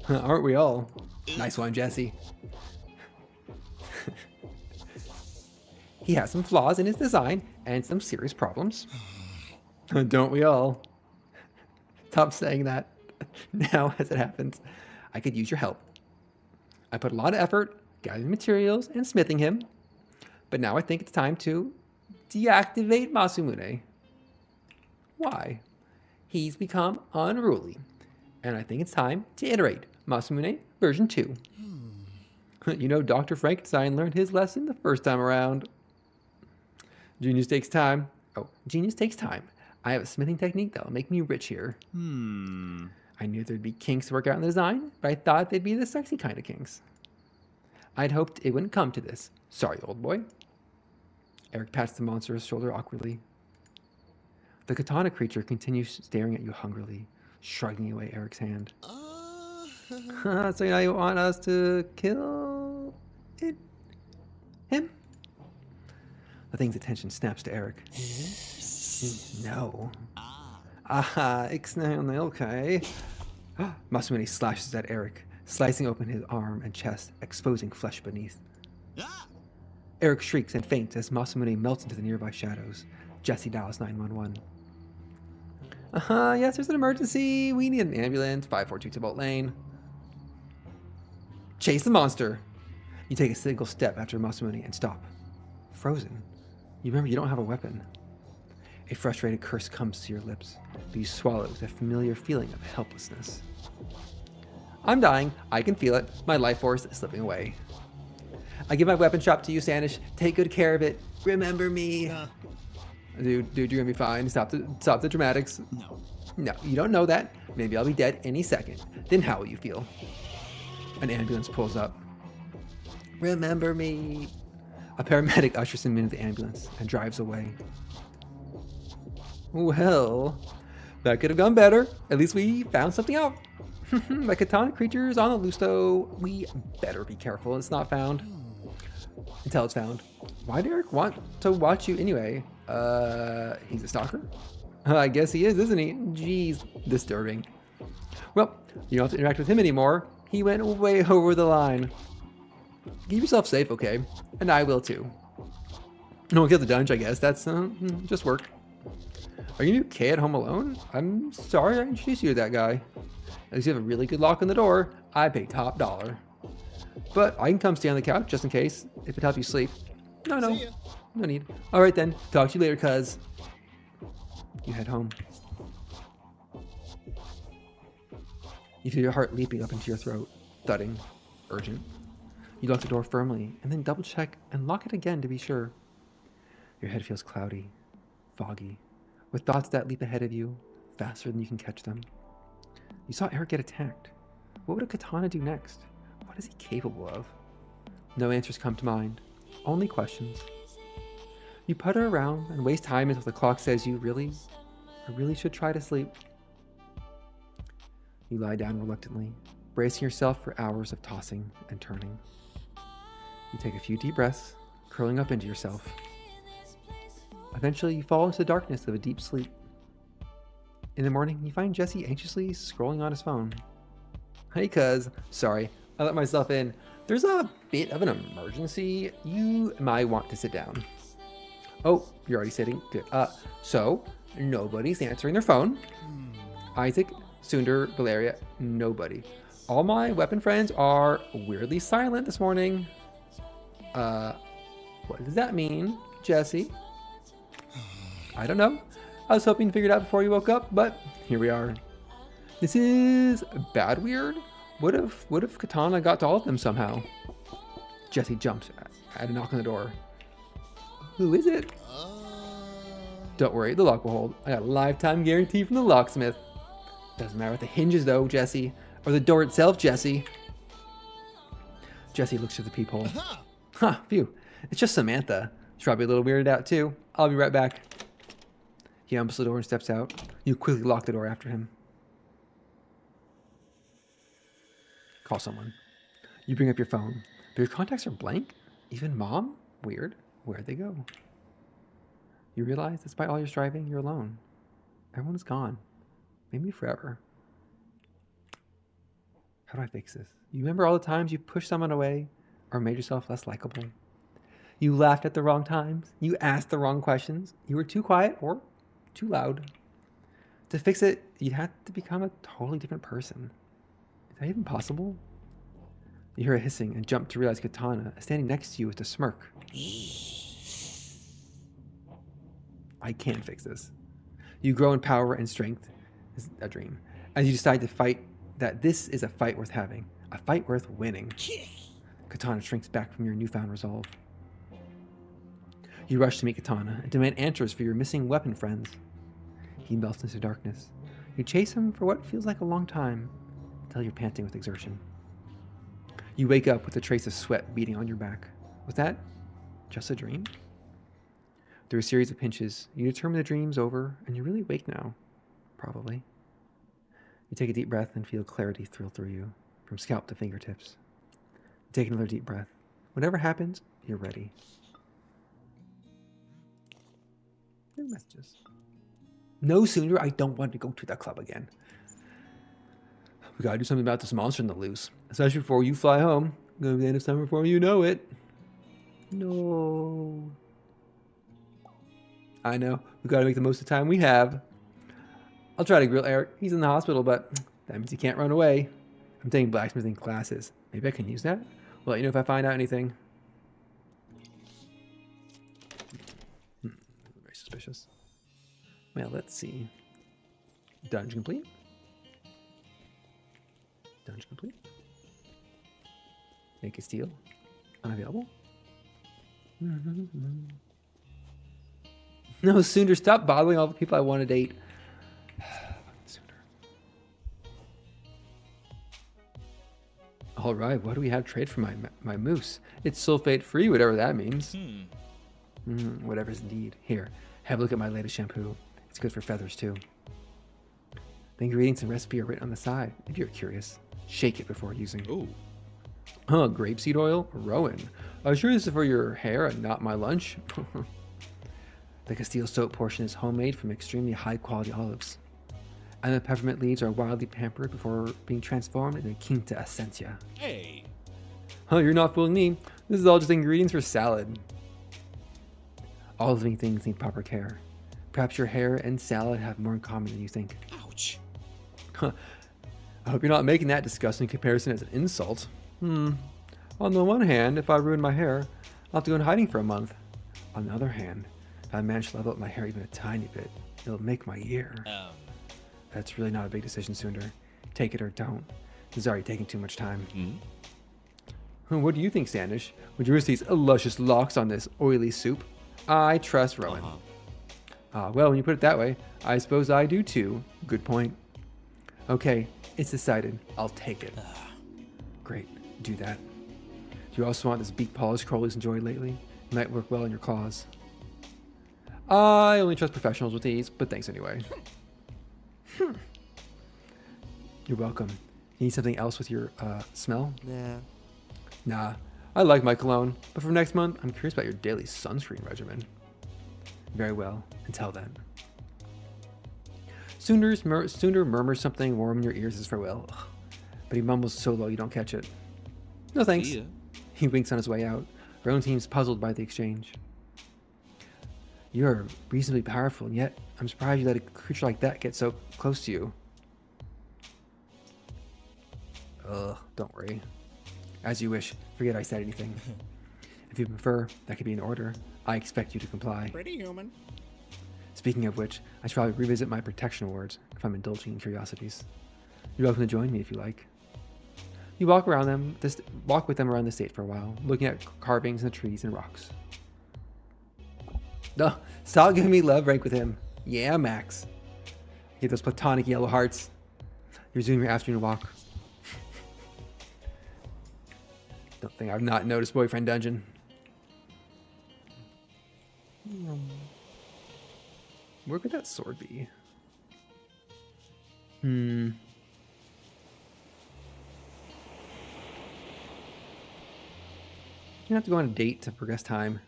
Aren't we all? Nice one, Jesse. He has some flaws in his design and some serious problems. Don't we all? Stop saying that. Now, as it happens, I could use your help. I put a lot of effort gathering materials and smithing him, but now I think it's time to deactivate Masamune. Why? He's become unruly, and I think it's time to iterate Masamune version 2. You know, Dr. Frankenstein learned his lesson the first time around. Genius takes time. Oh, genius takes time. I have a smithing technique that'll make me rich here. I knew there'd be kinks to work out in the design, but I thought they'd be the sexy kind of kinks. I'd hoped it wouldn't come to this. Sorry, old boy. Eric pats the monster's shoulder awkwardly. The katana creature continues staring at you hungrily, shrugging away Eric's hand. So now you want us to kill him? The thing's attention snaps to Eric. No. Okay. Masamune slashes at Eric, slicing open his arm and chest, exposing flesh beneath. Eric shrieks and faints as Masamune melts into the nearby shadows. Jesse dials 911. Yes, there's an emergency. We need an ambulance. 542 Tybalt Lane. Chase the monster. You take a single step after Masamune and stop. Frozen. You remember you don't have a weapon. A frustrated curse comes to your lips, but you swallow it with a familiar feeling of helplessness. I'm dying. I can feel it. My life force is slipping away. I give my weapon shop to you, Sanish. Take good care of it. Remember me. Dude, you're gonna be fine. Stop the dramatics. No, you don't know that. Maybe I'll be dead any second. Then how will you feel? An ambulance pulls up. Remember me. A paramedic ushers him into the ambulance and drives away. Well, that could have gone better. At least we found something out. The katana creature is on the loose, though. We better be careful it's not found. Until it's found. Why did Eric want to watch you anyway? He's a stalker? I guess he is, isn't he? Jeez, disturbing. Well, you don't have to interact with him anymore. He went way over the line. Keep yourself safe, okay? And I will too. Don't kill the dungeon, I guess. That's just work. Are you okay at home alone? I'm sorry I introduced you to that guy. At least you have a really good lock on the door. I pay top dollar. But I can come stay on the couch just in case, if it helps you sleep. No need. All right then, talk to you later, cuz. You head home. You feel your heart leaping up into your throat, thudding, urgent. You lock the door firmly and then double check and lock it again to be sure. Your head feels cloudy, foggy, with thoughts that leap ahead of you faster than you can catch them. You saw Eric get attacked. What would a katana do next? What is he capable of? No answers come to mind, only questions. You putter around and waste time until the clock says you really should try to sleep. You lie down reluctantly, bracing yourself for hours of tossing and turning. You take a few deep breaths, curling up into yourself. Eventually, you fall into the darkness of a deep sleep. In the morning, you find Jesse anxiously scrolling on his phone. Hey, cuz. Sorry, I let myself in. There's a bit of an emergency. You might want to sit down. Oh, you're already sitting? Good. So, nobody's answering their phone. Isaac, Sundar, Valeria, nobody. All my weapon friends are weirdly silent this morning. What does that mean, Jesse? I don't know. I was hoping to figure it out before you woke up, but here we are. This is bad weird. What if Katana got to all of them somehow? Jesse jumps at a knock on the door. Who is it? Don't worry, the lock will hold. I got a lifetime guarantee from the locksmith. Doesn't matter what the hinges though, Jesse. Or the door itself, Jesse. Jesse looks through the peephole. Huh, phew. It's just Samantha. She's probably a little weirded out too. I'll be right back. He opens the door and steps out. You quickly lock the door after him. Call someone. You bring up your phone, but your contacts are blank. Even Mom? Weird. Where'd they go? You realize, despite all your striving, you're alone. Everyone is gone. Maybe forever. How do I fix this? You remember all the times you pushed someone away or made yourself less likable? You laughed at the wrong times. You asked the wrong questions. You were too quiet or too loud. To fix it, you'd have to become a totally different person. Is that even possible? You hear a hissing and jump to realize Katana is standing next to you with a smirk. I can't fix this. You grow in power and strength. It's a dream. As you decide to fight, that this is a fight worth having. A fight worth winning. Katana shrinks back from your newfound resolve. You rush to meet Katana and demand answers for your missing weapon friends. He melts into darkness. You chase him for what feels like a long time, until you're panting with exertion. You wake up with a trace of sweat beading on your back. Was that just a dream? Through a series of pinches, you determine the dream's over, and you're really awake now. Probably. You take a deep breath and feel clarity thrill through you, from scalp to fingertips. Take another deep breath. Whatever happens, you're ready. No messages. No sooner, I don't want to go to the club again. We gotta do something about this monster in the loose. Especially before you fly home. Gonna be the end of summer before you know it. No. I know. We gotta make the most of the time we have. I'll try to grill Eric. He's in the hospital, but that means he can't run away. I'm taking blacksmithing classes. Maybe I can use that? I'll let you know if I find out anything. Very suspicious. Well, let's see. Dungeon complete. Dungeon complete. Make a steal. Unavailable. No, Sooner, stop bothering all the people I want to date. Sooner. All right, what do we have trade for my moose? It's sulfate free, whatever that means. Whatever's indeed. Here, have a look at my latest shampoo. It's good for feathers too. The ingredients and recipe are written on the side. If you're curious, shake it before using. Ooh. Huh, grapeseed oil? Rowan. I'm sure this is for your hair and not my lunch. The Castile soap portion is homemade from extremely high quality olives. And the peppermint leaves are wildly pampered before being transformed into Quinta Essentia. Hey. Huh, you're not fooling me. This is all just ingredients for salad. All living things need proper care. Perhaps your hair and salad have more in common than you think. Ouch. Huh. I hope you're not making that disgusting comparison as an insult. On the one hand, if I ruin my hair, I'll have to go in hiding for a month. On the other hand, if I manage to level up my hair even a tiny bit, it'll make my year. That's really not a big decision, Sundar. Take it or don't. This is already taking too much time. What do you think, Standish? Would you risk these luscious locks on this oily soup? I trust Rowan. Well, when you put it that way, I suppose I do too. Good point. Okay, it's decided. I'll take it. Great, do that. Do you also want this beak polish Crowley's enjoyed lately? It might work well in your claws. I only trust professionals with these, but thanks anyway. You're welcome. You need something else with your smell? Nah, I like my cologne, but for next month, I'm curious about your daily sunscreen regimen. Very well, until then. Sooner murmurs something warm in your ears as farewell, but he mumbles so low you don't catch it. No thanks. See ya. He winks on his way out. Our own team's puzzled by the exchange. You're reasonably powerful, and yet I'm surprised you let a creature like that get so close to you. Don't worry. As you wish. Forget I said anything. If you prefer, that could be an order. I expect you to comply. Pretty human. Speaking of which, I should probably revisit my protection awards if I'm indulging in curiosities. You're welcome to join me if you like. You walk with them around the estate for a while, looking at carvings in the trees and rocks. No, stop giving me love rank with him. Yeah, Max. Get those platonic yellow hearts. Resume your afternoon walk. Don't think I've not noticed boyfriend dungeon. Where could that sword be? You have to go on a date to progress time.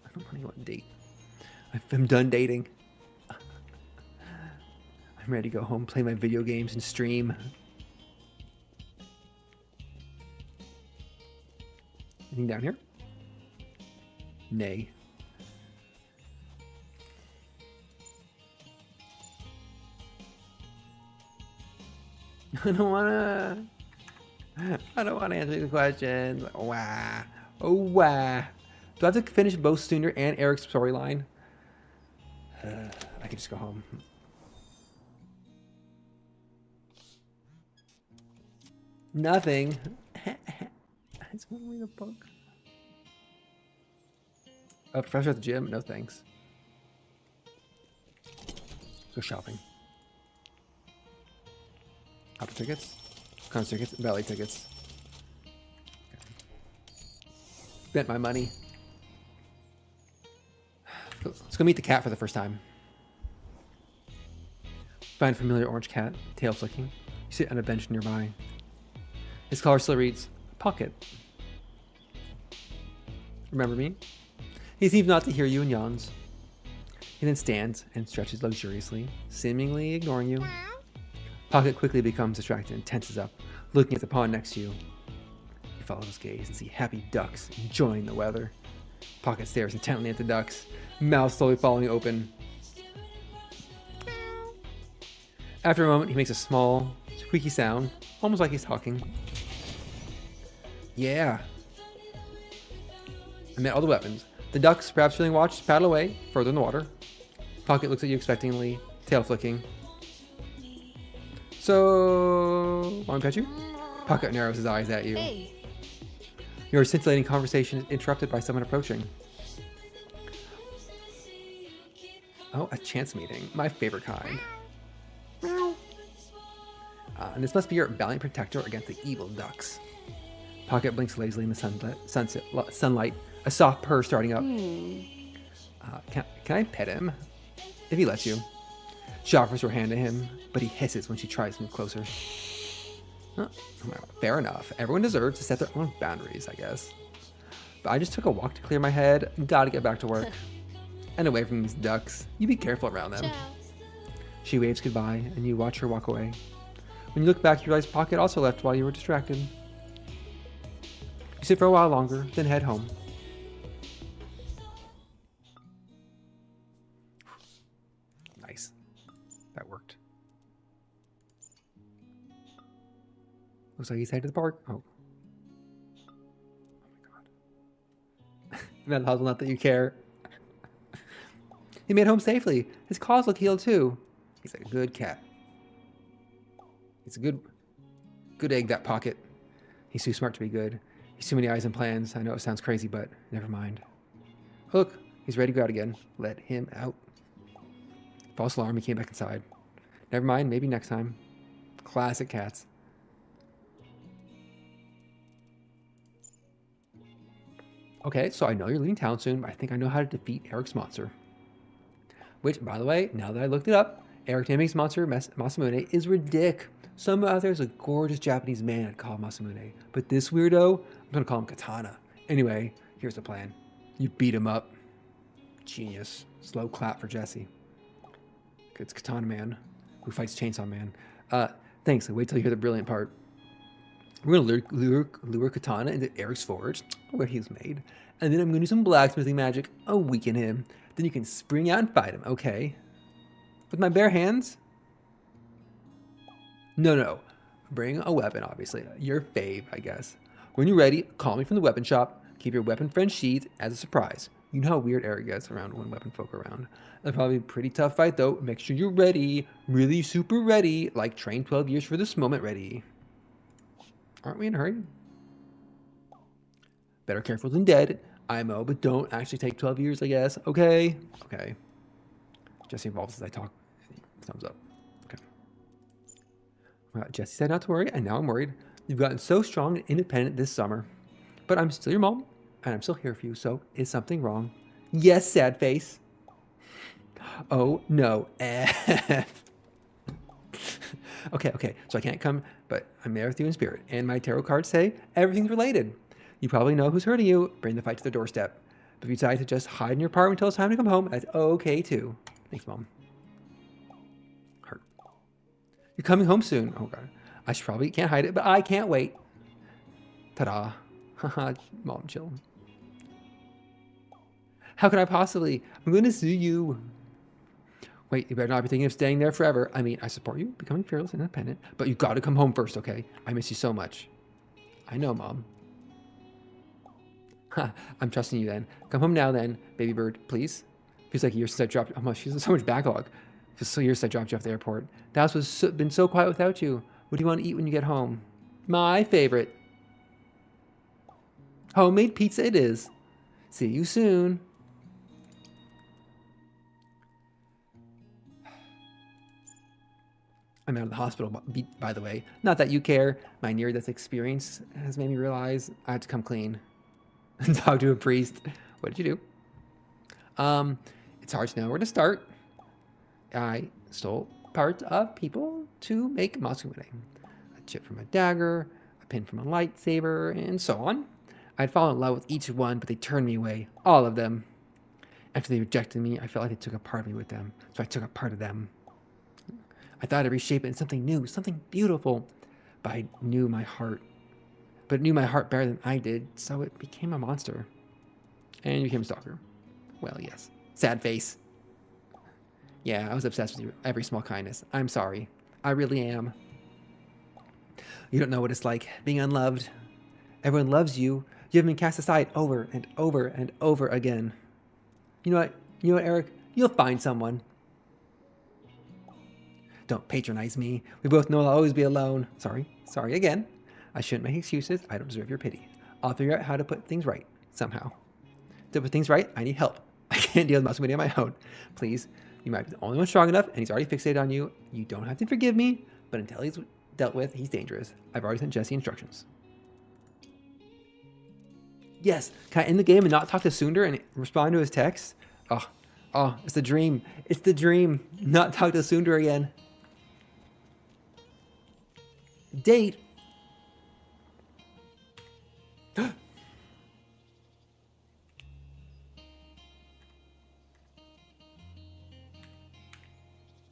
I don't want to go on a date. I'm done dating. I'm ready to go home, play my video games, and stream. Anything down here? Nay. I don't wanna answer the questions. Wah. Oh, wah. Do I have to finish both Sooner and Eric's storyline? I can just go home. Nothing. I just want to read a book. Oh, professor at the gym? No thanks. Go shopping. Opera tickets? Concert tickets? Ballet tickets. Spent my money. Let's go meet the cat for the first time. Find a familiar orange cat, tail flicking. You sit on a bench nearby. His collar still reads, Pocket. Remember me? He seems not to hear you and yawns. He then stands and stretches luxuriously, seemingly ignoring you. Pocket quickly becomes distracted and tenses up, looking at the pond next to you. You follow his gaze and see happy ducks enjoying the weather. Pocket stares intently at the ducks, mouth slowly falling open. After a moment, he makes a small, squeaky sound, almost like he's talking. Yeah. I met all the weapons. The ducks, perhaps feeling watched, paddle away, further in the water. Pocket looks at you expectantly, tail flicking. So, want to pet you? Pocket narrows his eyes at you. Hey. Your scintillating conversation is interrupted by someone approaching. Oh, a chance meeting. My favorite kind. And this must be your valiant protector against the evil ducks. Pocket blinks lazily in the sunlight, a soft purr starting up. Can I pet him? If he lets you. She offers her hand to him, but he hisses when she tries to move closer. Huh, fair enough. Everyone deserves to set their own boundaries, I guess. But I just took a walk to clear my head. Gotta get back to work. And away from these ducks. You be careful around them. Ciao. She waves goodbye, and you watch her walk away. When you look back, you realize Pocket also left while you were distracted. You sit for a while longer, then head home. Nice. That worked. Looks like he's headed to the park. Oh. Oh my god. Mental health, not that you care. He made home safely. His claws look healed too. He's a good cat. He's a good egg, that Pocket. He's too smart to be good. He's too many eyes and plans. I know it sounds crazy, but never mind. Look, he's ready to go out again. Let him out. False alarm, he came back inside. Never mind, maybe next time. Classic cats. Okay, so I know you're leaving town soon, but I think I know how to defeat Eric's monster. Which, by the way, now that I looked it up, Eric Tamming's monster, Masamune, is ridiculous. Someone out there is a gorgeous Japanese man called Masamune. But this weirdo, I'm going to call him Katana. Anyway, here's the plan. You beat him up. Genius. Slow clap for Jesse. It's Katana Man, who fights Chainsaw Man. Thanks. Wait till you hear the brilliant part. We're going to lure Katana into Eric's forge, where he was made. And then I'm going to do some blacksmithing magic. I'll weaken him. Then you can spring out and fight him, okay? With my bare hands? No. Bring a weapon, obviously. Your fave, I guess. When you're ready, call me from the weapon shop. Keep your weapon friend sheathed as a surprise. You know how weird Eric gets around when weapon folk are around. It'll probably be a pretty tough fight, though. Make sure you're ready. Really super ready. Like trained 12 years for this moment ready. Aren't we in a hurry? Better careful than dead. IMO, but don't actually take 12 years, I guess. Okay. Okay. Jesse involves as I talk. Thumbs up. Okay. Well, Jesse said not to worry, and now I'm worried. You've gotten so strong and independent this summer. But I'm still your mom, and I'm still here for you, so is something wrong? Yes, sad face. Oh, no. F. Okay. So I can't come, but I'm there with you in spirit. And my tarot cards say everything's related. You probably know who's hurting you. Bring the fight to the doorstep. But if you decide to just hide in your apartment until it's time to come home, that's okay, too. Thanks, Mom. Heart. You're coming home soon. Oh, God. I should probably can't hide it, but I can't wait. Ta-da. Haha, Mom, chill. How could I possibly? I'm going to sue you. Wait, you better not be thinking of staying there forever. I mean, I support you becoming fearless and independent, but you got to come home first, okay? I miss you so much. I know, Mom. I'm trusting you then. Come home now then, baby bird, please. Feels like years since I dropped. Oh my, she's so much backlog. Feels so years since I dropped you off the airport. The house was been so quiet without you. What do you want to eat when you get home? My favorite. Homemade pizza it is. See you soon. I'm out of the hospital, by the way. Not that you care. My near-death experience has made me realize I have to come clean and talk to a priest. What did you do? It's hard to know where to start. I stole parts of people to make Masumune. A chip from a dagger, a pin from a lightsaber, and so on. I'd fallen in love with each one, but they turned me away. All of them. After they rejected me, I felt like they took a part of me with them. So I took a part of them. I thought I'd reshape it in something new, something beautiful. But I knew my heart. But it knew my heart better than I did, so it became a monster. And it became a stalker. Well, yes. Sad face. Yeah, I was obsessed with every small kindness. I'm sorry. I really am. You don't know what it's like, being unloved. Everyone loves you. You have been cast aside over and over and over again. You know what? You know what, Eric? You'll find someone. Don't patronize me. We both know I'll always be alone. Sorry again. I shouldn't make excuses. I don't deserve your pity. I'll figure out how to put things right, somehow. To put things right, I need help. I can't deal with Masumune on my own. Please, you might be the only one strong enough, and he's already fixated on you. You don't have to forgive me, but until he's dealt with, he's dangerous. I've already sent Jesse instructions. Yes, can I end the game and not talk to Sundar and respond to his text? Oh, it's the dream. It's the dream. Not talk to Sundar again. Date.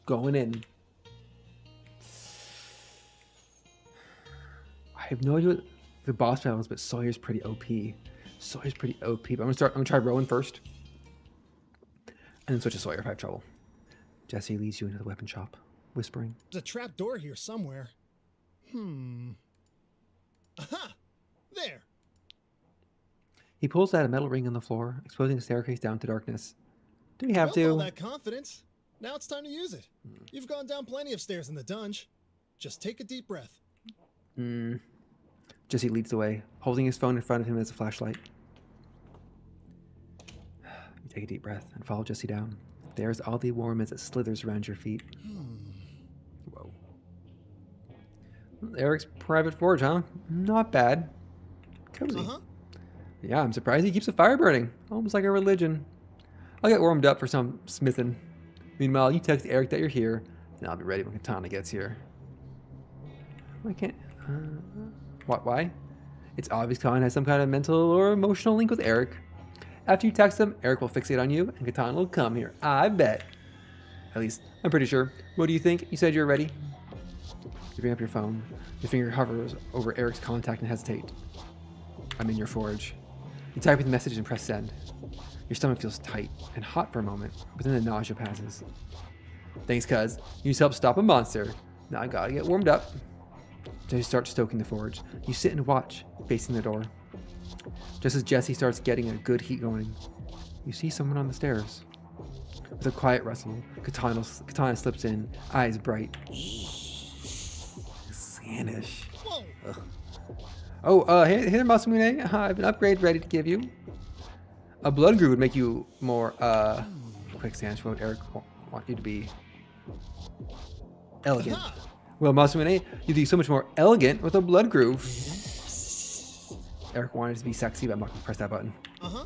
Going in. I have no idea what the boss battle is, but Sawyer's pretty OP. But I'm gonna try Rowan first. And then switch to Sawyer if I have trouble. Jesse leads you into the weapon shop, whispering. There's a trap door here somewhere. Aha! There! He pulls out a metal ring on the floor, exposing a staircase down to darkness. Do we have All to? that confidence. Now it's time to use it. You've gone down plenty of stairs in the dungeon. Just take a deep breath. Jesse leads the way, holding his phone in front of him as a flashlight. You take a deep breath and follow Jesse down. There's oddly warm as it slithers around your feet. Whoa. Eric's private forge, huh? Not bad. Cozy. Yeah, I'm surprised he keeps a fire burning. Almost like a religion. I'll get warmed up for some smithing. Meanwhile, you text Eric that you're here, and I'll be ready when Katana gets here. I can't... What? Why? It's obvious Katana has some kind of mental or emotional link with Eric. After you text him, Eric will fixate on you, and Katana will come here. I bet. At least, I'm pretty sure. What do you think? You said you're ready? You bring up your phone. Your finger hovers over Eric's contact and hesitate. I'm in your forge. You type the message and press send. Your stomach feels tight and hot for a moment, but then the nausea passes. Thanks, cuz. You just helped stop a monster. Now I gotta get warmed up. Jesse starts stoking the forge. You sit and watch, facing the door. Just as Jesse starts getting a good heat going, you see someone on the stairs. With a quiet rustle, Katana slips in, eyes bright. A blood groove would make you more, quick stance. What would Eric want you to be? Elegant. Aha! Well, Masumune, you'd be so much more elegant with a blood groove. Eric wanted to be sexy, but I'm not going to press that button. Uh-huh.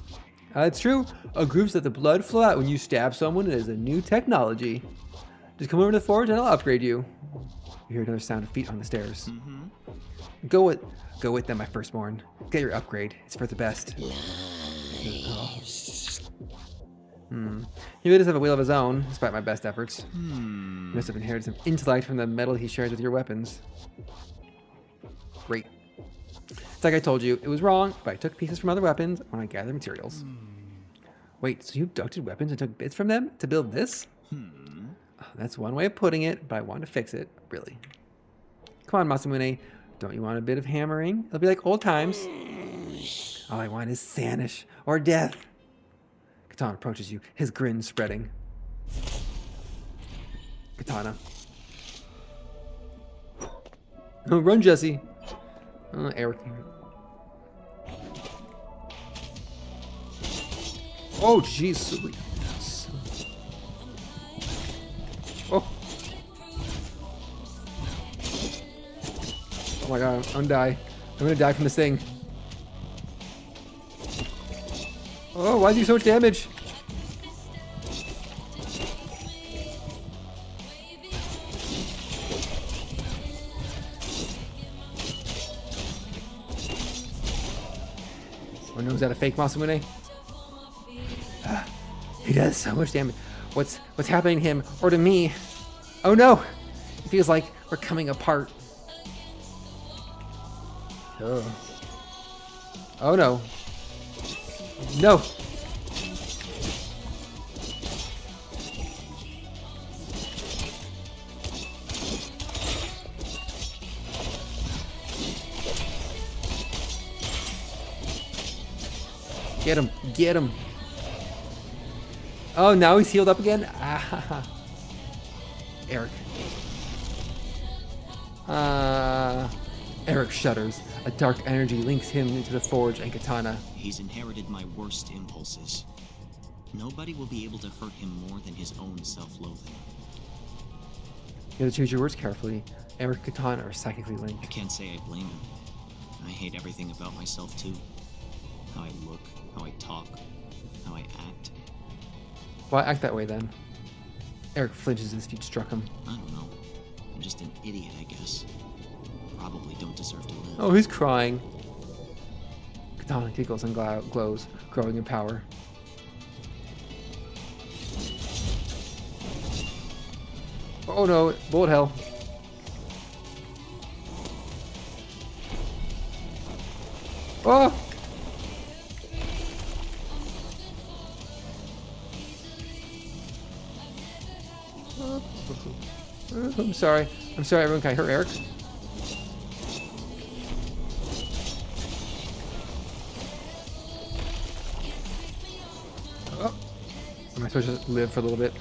It's true. A grooves let the blood flow out when you stab someone. It is a new technology. Just come over to the forge and I'll upgrade you. You hear another sound of feet on the stairs. Go with them, my firstborn. Get your upgrade. It's for the best. Oh. He really does have a will of his own, despite my best efforts. He must have inherited some intellect from the metal he shares with your weapons. Great. It's like I told you, it was wrong, but I took pieces from other weapons when I gathered materials. Wait, so you abducted weapons and took bits from them to build this? That's one way of putting it, but I want to fix it, really. Come on, Masamune. Don't you want a bit of hammering? It'll be like old times. All I want is Sanish or death. Katana approaches you, his grin spreading. Katana. Oh, run, Jesse. Eric. Oh, jeez. Oh. Oh my god, I'm gonna die. I'm gonna die from this thing. Oh, why is he so much damage? Oh no, is that a fake Masamune? He does so much damage. What's happening to him or to me? Oh no! It feels like we're coming apart. Oh. Oh no. No! Get him! Get him! Oh, now he's healed up again? Ah. Eric. Eric shudders. A dark energy links him into the forge and katana. He's inherited my worst impulses. Nobody will be able to hurt him more than his own self-loathing. You have to choose your words carefully. Eric and katana are psychically I linked. can't say I blame him. I hate everything about myself too. How I look, how I talk, how I act. Why act that way then? Eric flinches as if you'd struck him. I don't know. I'm just an idiot, I guess. Probably don't deserve to live. Oh, he's crying. Katana giggles and glows, growing in power. Oh no, bullet hell. Oh! I'm sorry. I'm sorry, everyone. Can I hurt Eric? Oh. Am I supposed to live for a little bit?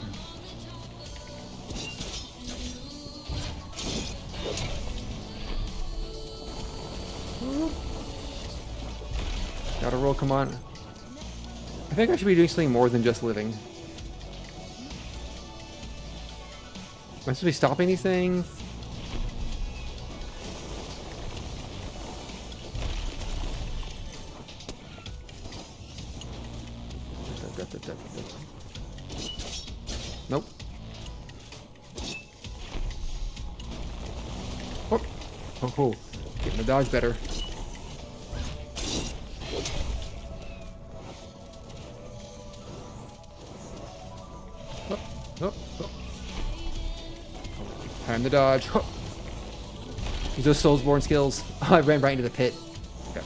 Gotta roll, come on. I think I should be doing something more than just living. Am I supposed to be stopping these things? Nope. Oh, oh, getting the dodge better. Oh, oh, oh. Time to dodge. Oh. Use those Soulsborne skills. Oh, I ran right into the pit. Okay.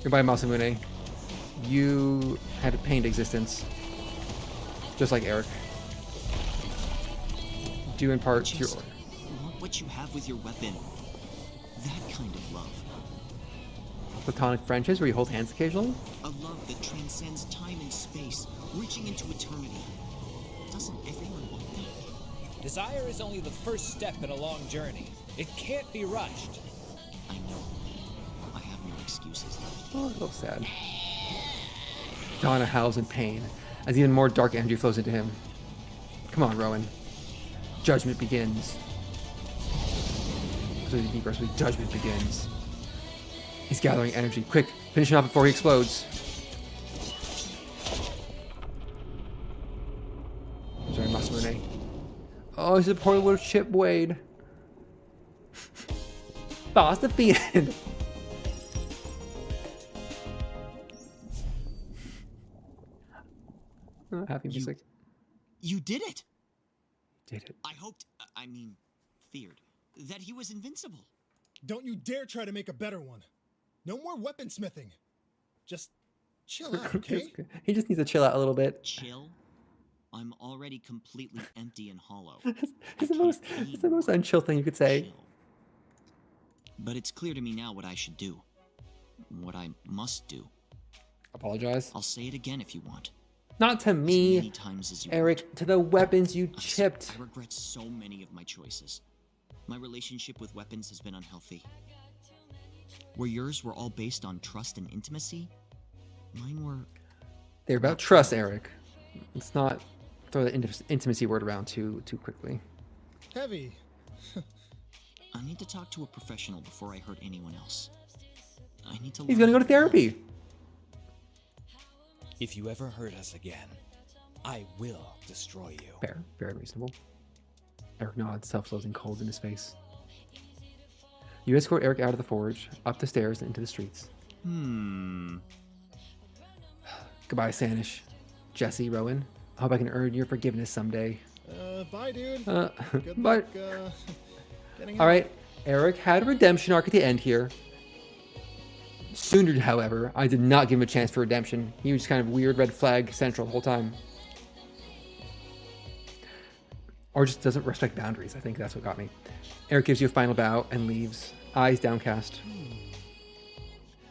Goodbye, Masamune. You had a pained existence. Just like Eric. Due in part to your... Just want what you have with your weapon. That kind of love. Platonic friendships where you hold hands occasionally? A love that transcends time and space, reaching into eternity. Doesn't everyone want that? Desire is only the first step in a long journey. It can't be rushed. I know. I have no Oh, a little sad. Donna howls in pain as even more dark energy flows into him. Come on, Rowan. Judgment begins. So the deep breath, judgment begins. He's gathering energy. Quick, finish him up before he explodes. Sorry, Masamune. Oh, he's a poor little chip Wade. Boss defeated. Oh, happy music. You did it! Did it. I hoped, feared, that he was invincible. Don't you dare try to make a better one. No more weaponsmithing. Just chill out, okay? He just needs to chill out a little bit. Chill? I'm already completely empty and hollow. It's the most unchill thing you could say. Chill. But it's clear to me now what I should do. What I must do. Apologize. I'll say it again if you want. Not to As many me, times as you Eric. want. To the weapons you Honestly, chipped. I regret so many of my choices. My relationship with weapons has been unhealthy. Where yours were all based on trust and intimacy, mine were... They're about trust, Eric. Let's not throw the intimacy word around too quickly. Heavy. I need to talk to a professional before I hurt anyone else. I need to. He's gonna go to therapy. If you ever hurt us again, I will destroy you. Fair, very reasonable. Eric nods, self-loathing cold in his face. You escort Eric out of the forge, up the stairs, and into the streets. Goodbye, Sanish. Jesse, Rowan. I hope I can earn your forgiveness someday. Bye, dude. Good Bye. luck, getting All out. right, Eric had a redemption arc at the end here. Sooner, however, I did not give him a chance for redemption. He was kind of weird red flag central the whole time. Or just doesn't respect boundaries. I think that's what got me. Eric gives you a final bow and leaves, eyes downcast.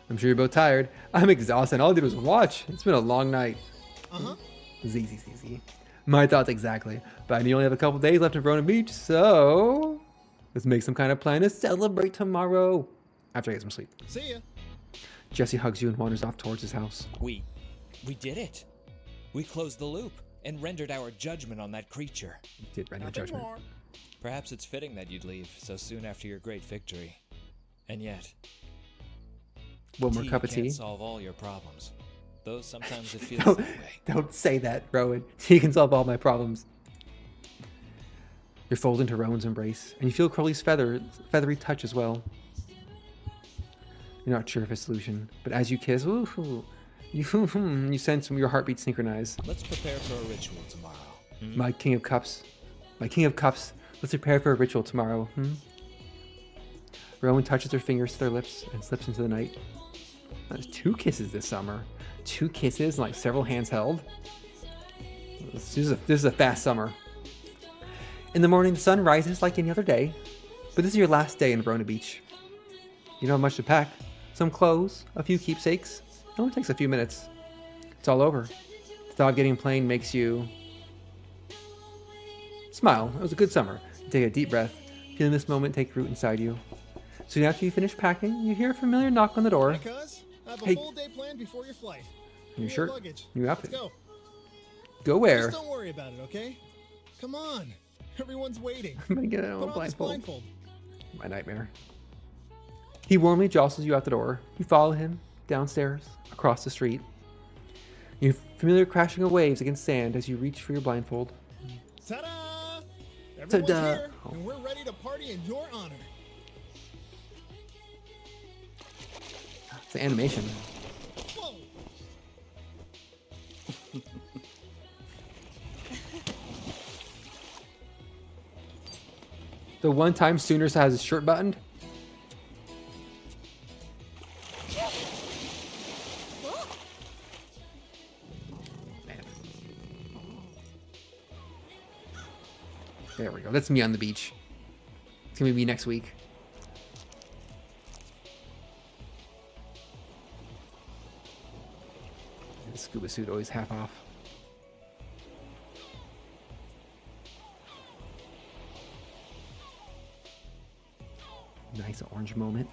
I'm sure you're both tired. I'm exhausted. All I did was watch. It's been a long night. Uh-huh. ZZZZ. My thoughts exactly. But I only have a couple days left in Verona Beach, so let's make some kind of plan to celebrate tomorrow. After I get some sleep. See ya. Jesse hugs you and wanders off towards his house. We did it. We closed the loop and rendered our judgment on that creature. You did render Nothing judgment. more. Perhaps it's fitting that you'd leave so soon after your great victory. And yet, One more cup of can't tea. solve all your problems. Though sometimes it feels Don't, that way. don't say that, Rowan. He can solve all my problems. You're folded into Rowan's embrace, and you feel Crowley's feathery touch as well. You're not sure of his solution, but as you kiss, you sense your heartbeat synchronize. Let's prepare for a ritual tomorrow. My king of cups, let's prepare for a ritual tomorrow. Rowan touches her fingers to their lips and slips into the night. There's 2 kisses this summer. 2 kisses and like several hands held. This is a fast summer. In the morning, the sun rises like any other day, but this is your last day in Verona Beach. You don't have much to pack. Some clothes, a few keepsakes. It only takes a few minutes. It's all over. The thought of getting plane makes you smile. It was a good summer. You take a deep breath, feeling this moment take root inside you. Soon after you finish packing, you hear a familiar knock on the door. Hey, cuz. I have a Hey. full day planned before your flight. New Your shirt, luggage. new Let's outfit. go. Go where? Just don't worry about it, okay? Come on. Everyone's waiting. I'm gonna get it Put on on this blindfold. blindfold. My nightmare. He warmly jostles you out the door. You follow him downstairs, across the street. You familiar crashing of waves against sand as you reach for your blindfold. Ta-da! Everyone's Ta-da. here, and we're ready to party in your honor. It's the animation. Whoa! The one time Sooners has his shirt buttoned. Man. There we go. That's me on the beach. It's gonna be me next week. The scuba suit always half off. Nice orange moment.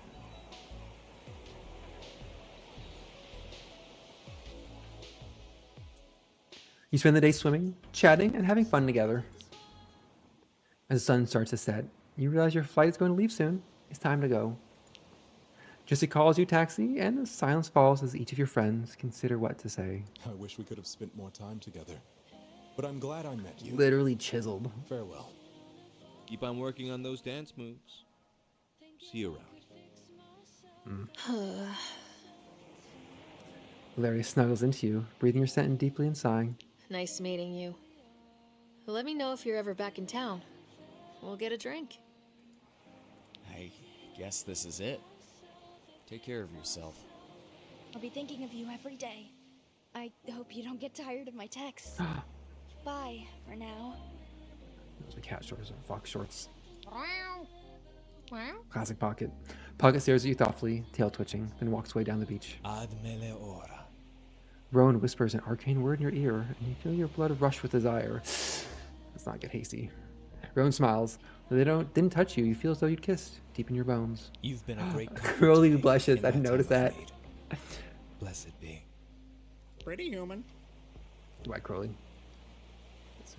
You spend the day swimming, chatting, and having fun together. As the sun starts to set, you realize your flight is going to leave soon. It's time to go. Jesse calls you taxi, and the silence falls as each of your friends consider what to say. I wish we could have spent more time together. But I'm glad I met you. Literally chiseled. Farewell. Keep on working on those dance moves. See you around. Valeria snuggles into you, breathing your scent in deeply and sighing. Nice meeting you. Let me know if you're ever back in town. We'll get a drink. I guess this is it. Take care of yourself. I'll be thinking of you every day. I hope you don't get tired of my texts. Bye for now. Those are cat shorts or fox shorts. Classic Pocket. Pocket stares at you thoughtfully, tail twitching, then walks away down the beach. Ad meleora. Rowan whispers an arcane word in your ear, and you feel your blood rush with desire. Let's not get hasty. Rowan smiles. Though they didn't touch you, you feel as though you'd kissed deep in your bones. You've been a great comfort Crowley to me blushes. in I didn't that notice time that. of need. Blessed be. Pretty human. Why, Crowley?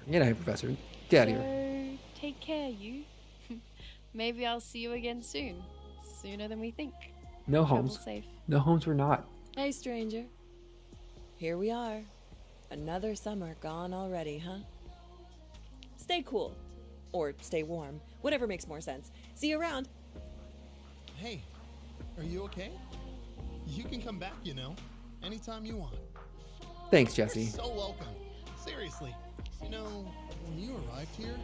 Get out of here, Professor. Get out of here. So, take care, you. Maybe I'll see you again soon. Sooner than we think. No Travel homes. safe. No homes were not. Hey, stranger. Here we are. Another summer gone already, huh? Stay cool. Or stay warm. Whatever makes more sense. See you around. Hey, are you okay? You can come back, you know, anytime you want. Thanks, You're Jesse. so welcome. Seriously. You know, when you arrived here,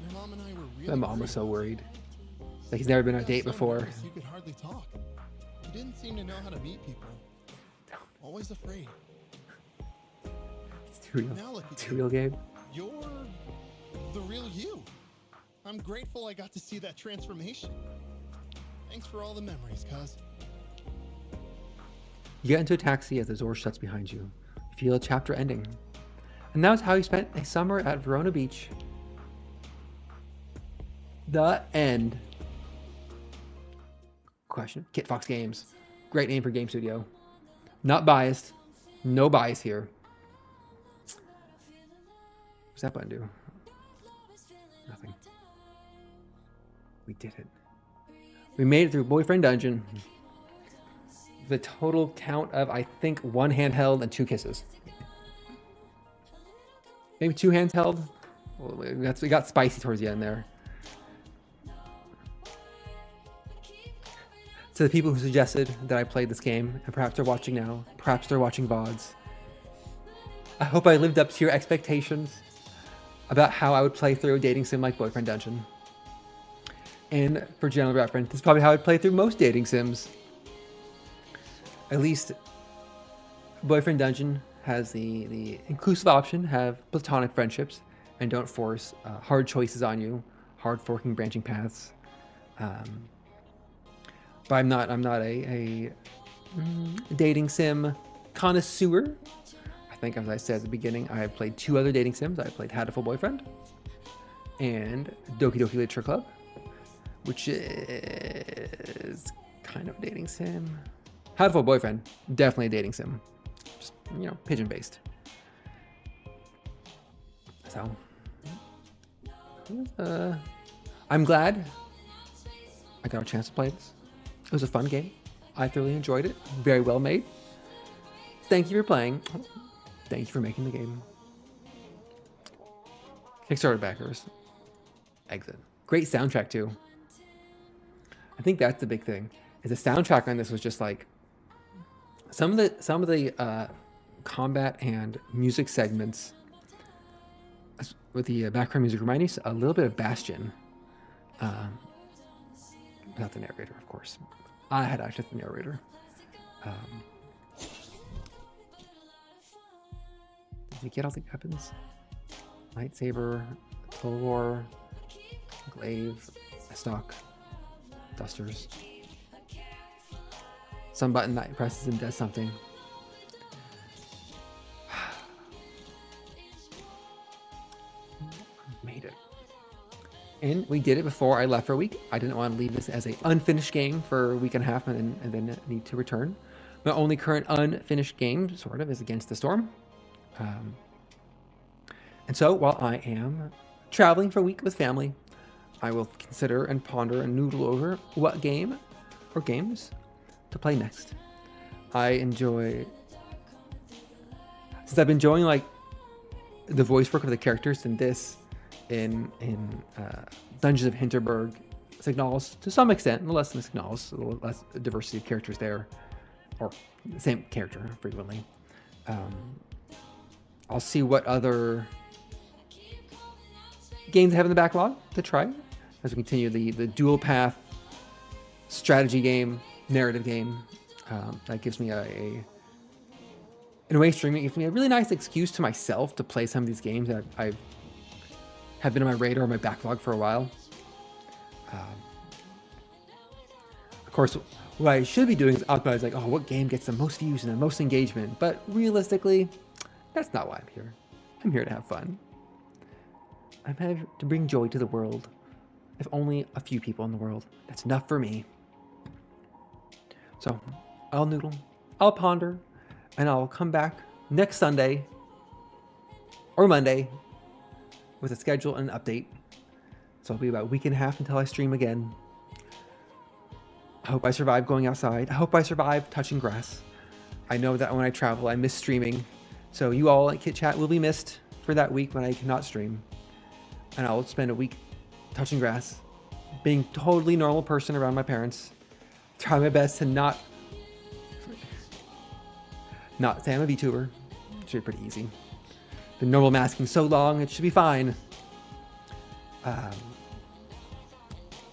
your mom and I were really My mom worried was so about you. worried. Like he's never been on a You date got so before. nervous You could hardly talk. You didn't seem to know how to meet people. Always afraid. It's too real. Now look at It's you. too real, Gabe. You're the real you. I'm grateful I got to see that transformation. Thanks for all the memories, cuz. You get into a taxi as the door shuts behind you. You feel a chapter ending. And that was how you spent a summer at Verona Beach. The end. Question. Kit Fox Games. Great name for game studio. Not biased. No bias here. What's that button do? Nothing. We did it. We made it through Boyfriend Dungeon. The total count of, I think, 1 handheld and 2 kisses. Maybe 2 handheld. Well, we got spicy towards the end there. To the people who suggested that I played this game, and perhaps they're watching now, perhaps they're watching VODs. I hope I lived up to your expectations about how I would play through a dating sim like Boyfriend Dungeon. And for general reference, this is probably how I'd play through most dating sims. At least Boyfriend Dungeon has the inclusive option, have platonic friendships, and don't force hard choices on you, hard forking branching paths. But I'm not a dating sim connoisseur. I think, as I said at the beginning, I have played 2 other dating sims. I played Hatful Boyfriend and Doki Doki Literature Club, which is kind of a dating sim. Hatful Boyfriend, definitely a dating sim. Just, you know, pigeon based. So, I'm glad I got a chance to play this. It was a fun game. I thoroughly enjoyed it. Very well made. Thank you for playing. Thank you for making the game. Kickstarter backers. Exit. Great soundtrack too. I think that's the big thing. Is the soundtrack on this was just like some of the combat and music segments with the background music remind me a little bit of Bastion. Without the narrator, of course. I had access to the narrator. Did you get all the weapons? Lightsaber, Tolor, glaive, stock, dusters. Some button that presses and does something. Made it. And we did it before I left for a week. I didn't want to leave this as an unfinished game for a week and a half and then need to return. My only current unfinished game, sort of, is Against the Storm. And so while I am traveling for a week with family, I will consider and ponder and noodle over what game or games to play next. Since I've been enjoying like the voice work of the characters in this, in Dungeons of Hinterberg, Signals to some extent, a little less than Signals, a little less diversity of characters there, or the same character frequently. I'll see what other games I have in the backlog to try as we continue the dual path strategy game, narrative game. That gives me in a way, streaming gives me a really nice excuse to myself to play some of these games that I have been on my radar, my backlog for a while. Of course, what I should be doing is optimize, like, oh, what game gets the most views and the most engagement? But realistically, that's not why I'm here. I'm here to have fun. I'm here to bring joy to the world. If only a few people in the world, that's enough for me. So I'll noodle, I'll ponder, and I'll come back next Sunday or Monday with a schedule and an update. So it'll be about a week and a half until I stream again. I hope I survive going outside. I hope I survive touching grass. I know that when I travel, I miss streaming. So you all at Kit Chat will be missed for that week when I cannot stream. And I'll spend a week touching grass, being a totally normal person around my parents. Try my best to not say I'm a VTuber. It should be pretty easy. Been normal masking so long, it should be fine. And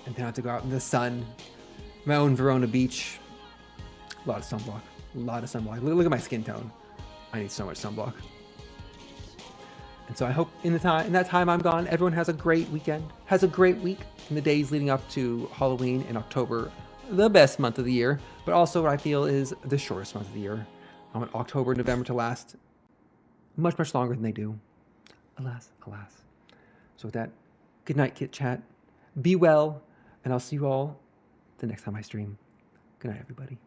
then I have to go out in the sun. My own Verona beach. A lot of sunblock. Look at my skin tone. I need so much sunblock. And so I hope in that time I'm gone, everyone has a great weekend, has a great week in the days leading up to Halloween in October, the best month of the year, but also what I feel is the shortest month of the year. I want October and November to last much, much longer than they do. Alas, alas. So with that, good night, Kit Chat. Be well, and I'll see you all the next time I stream. Good night, everybody.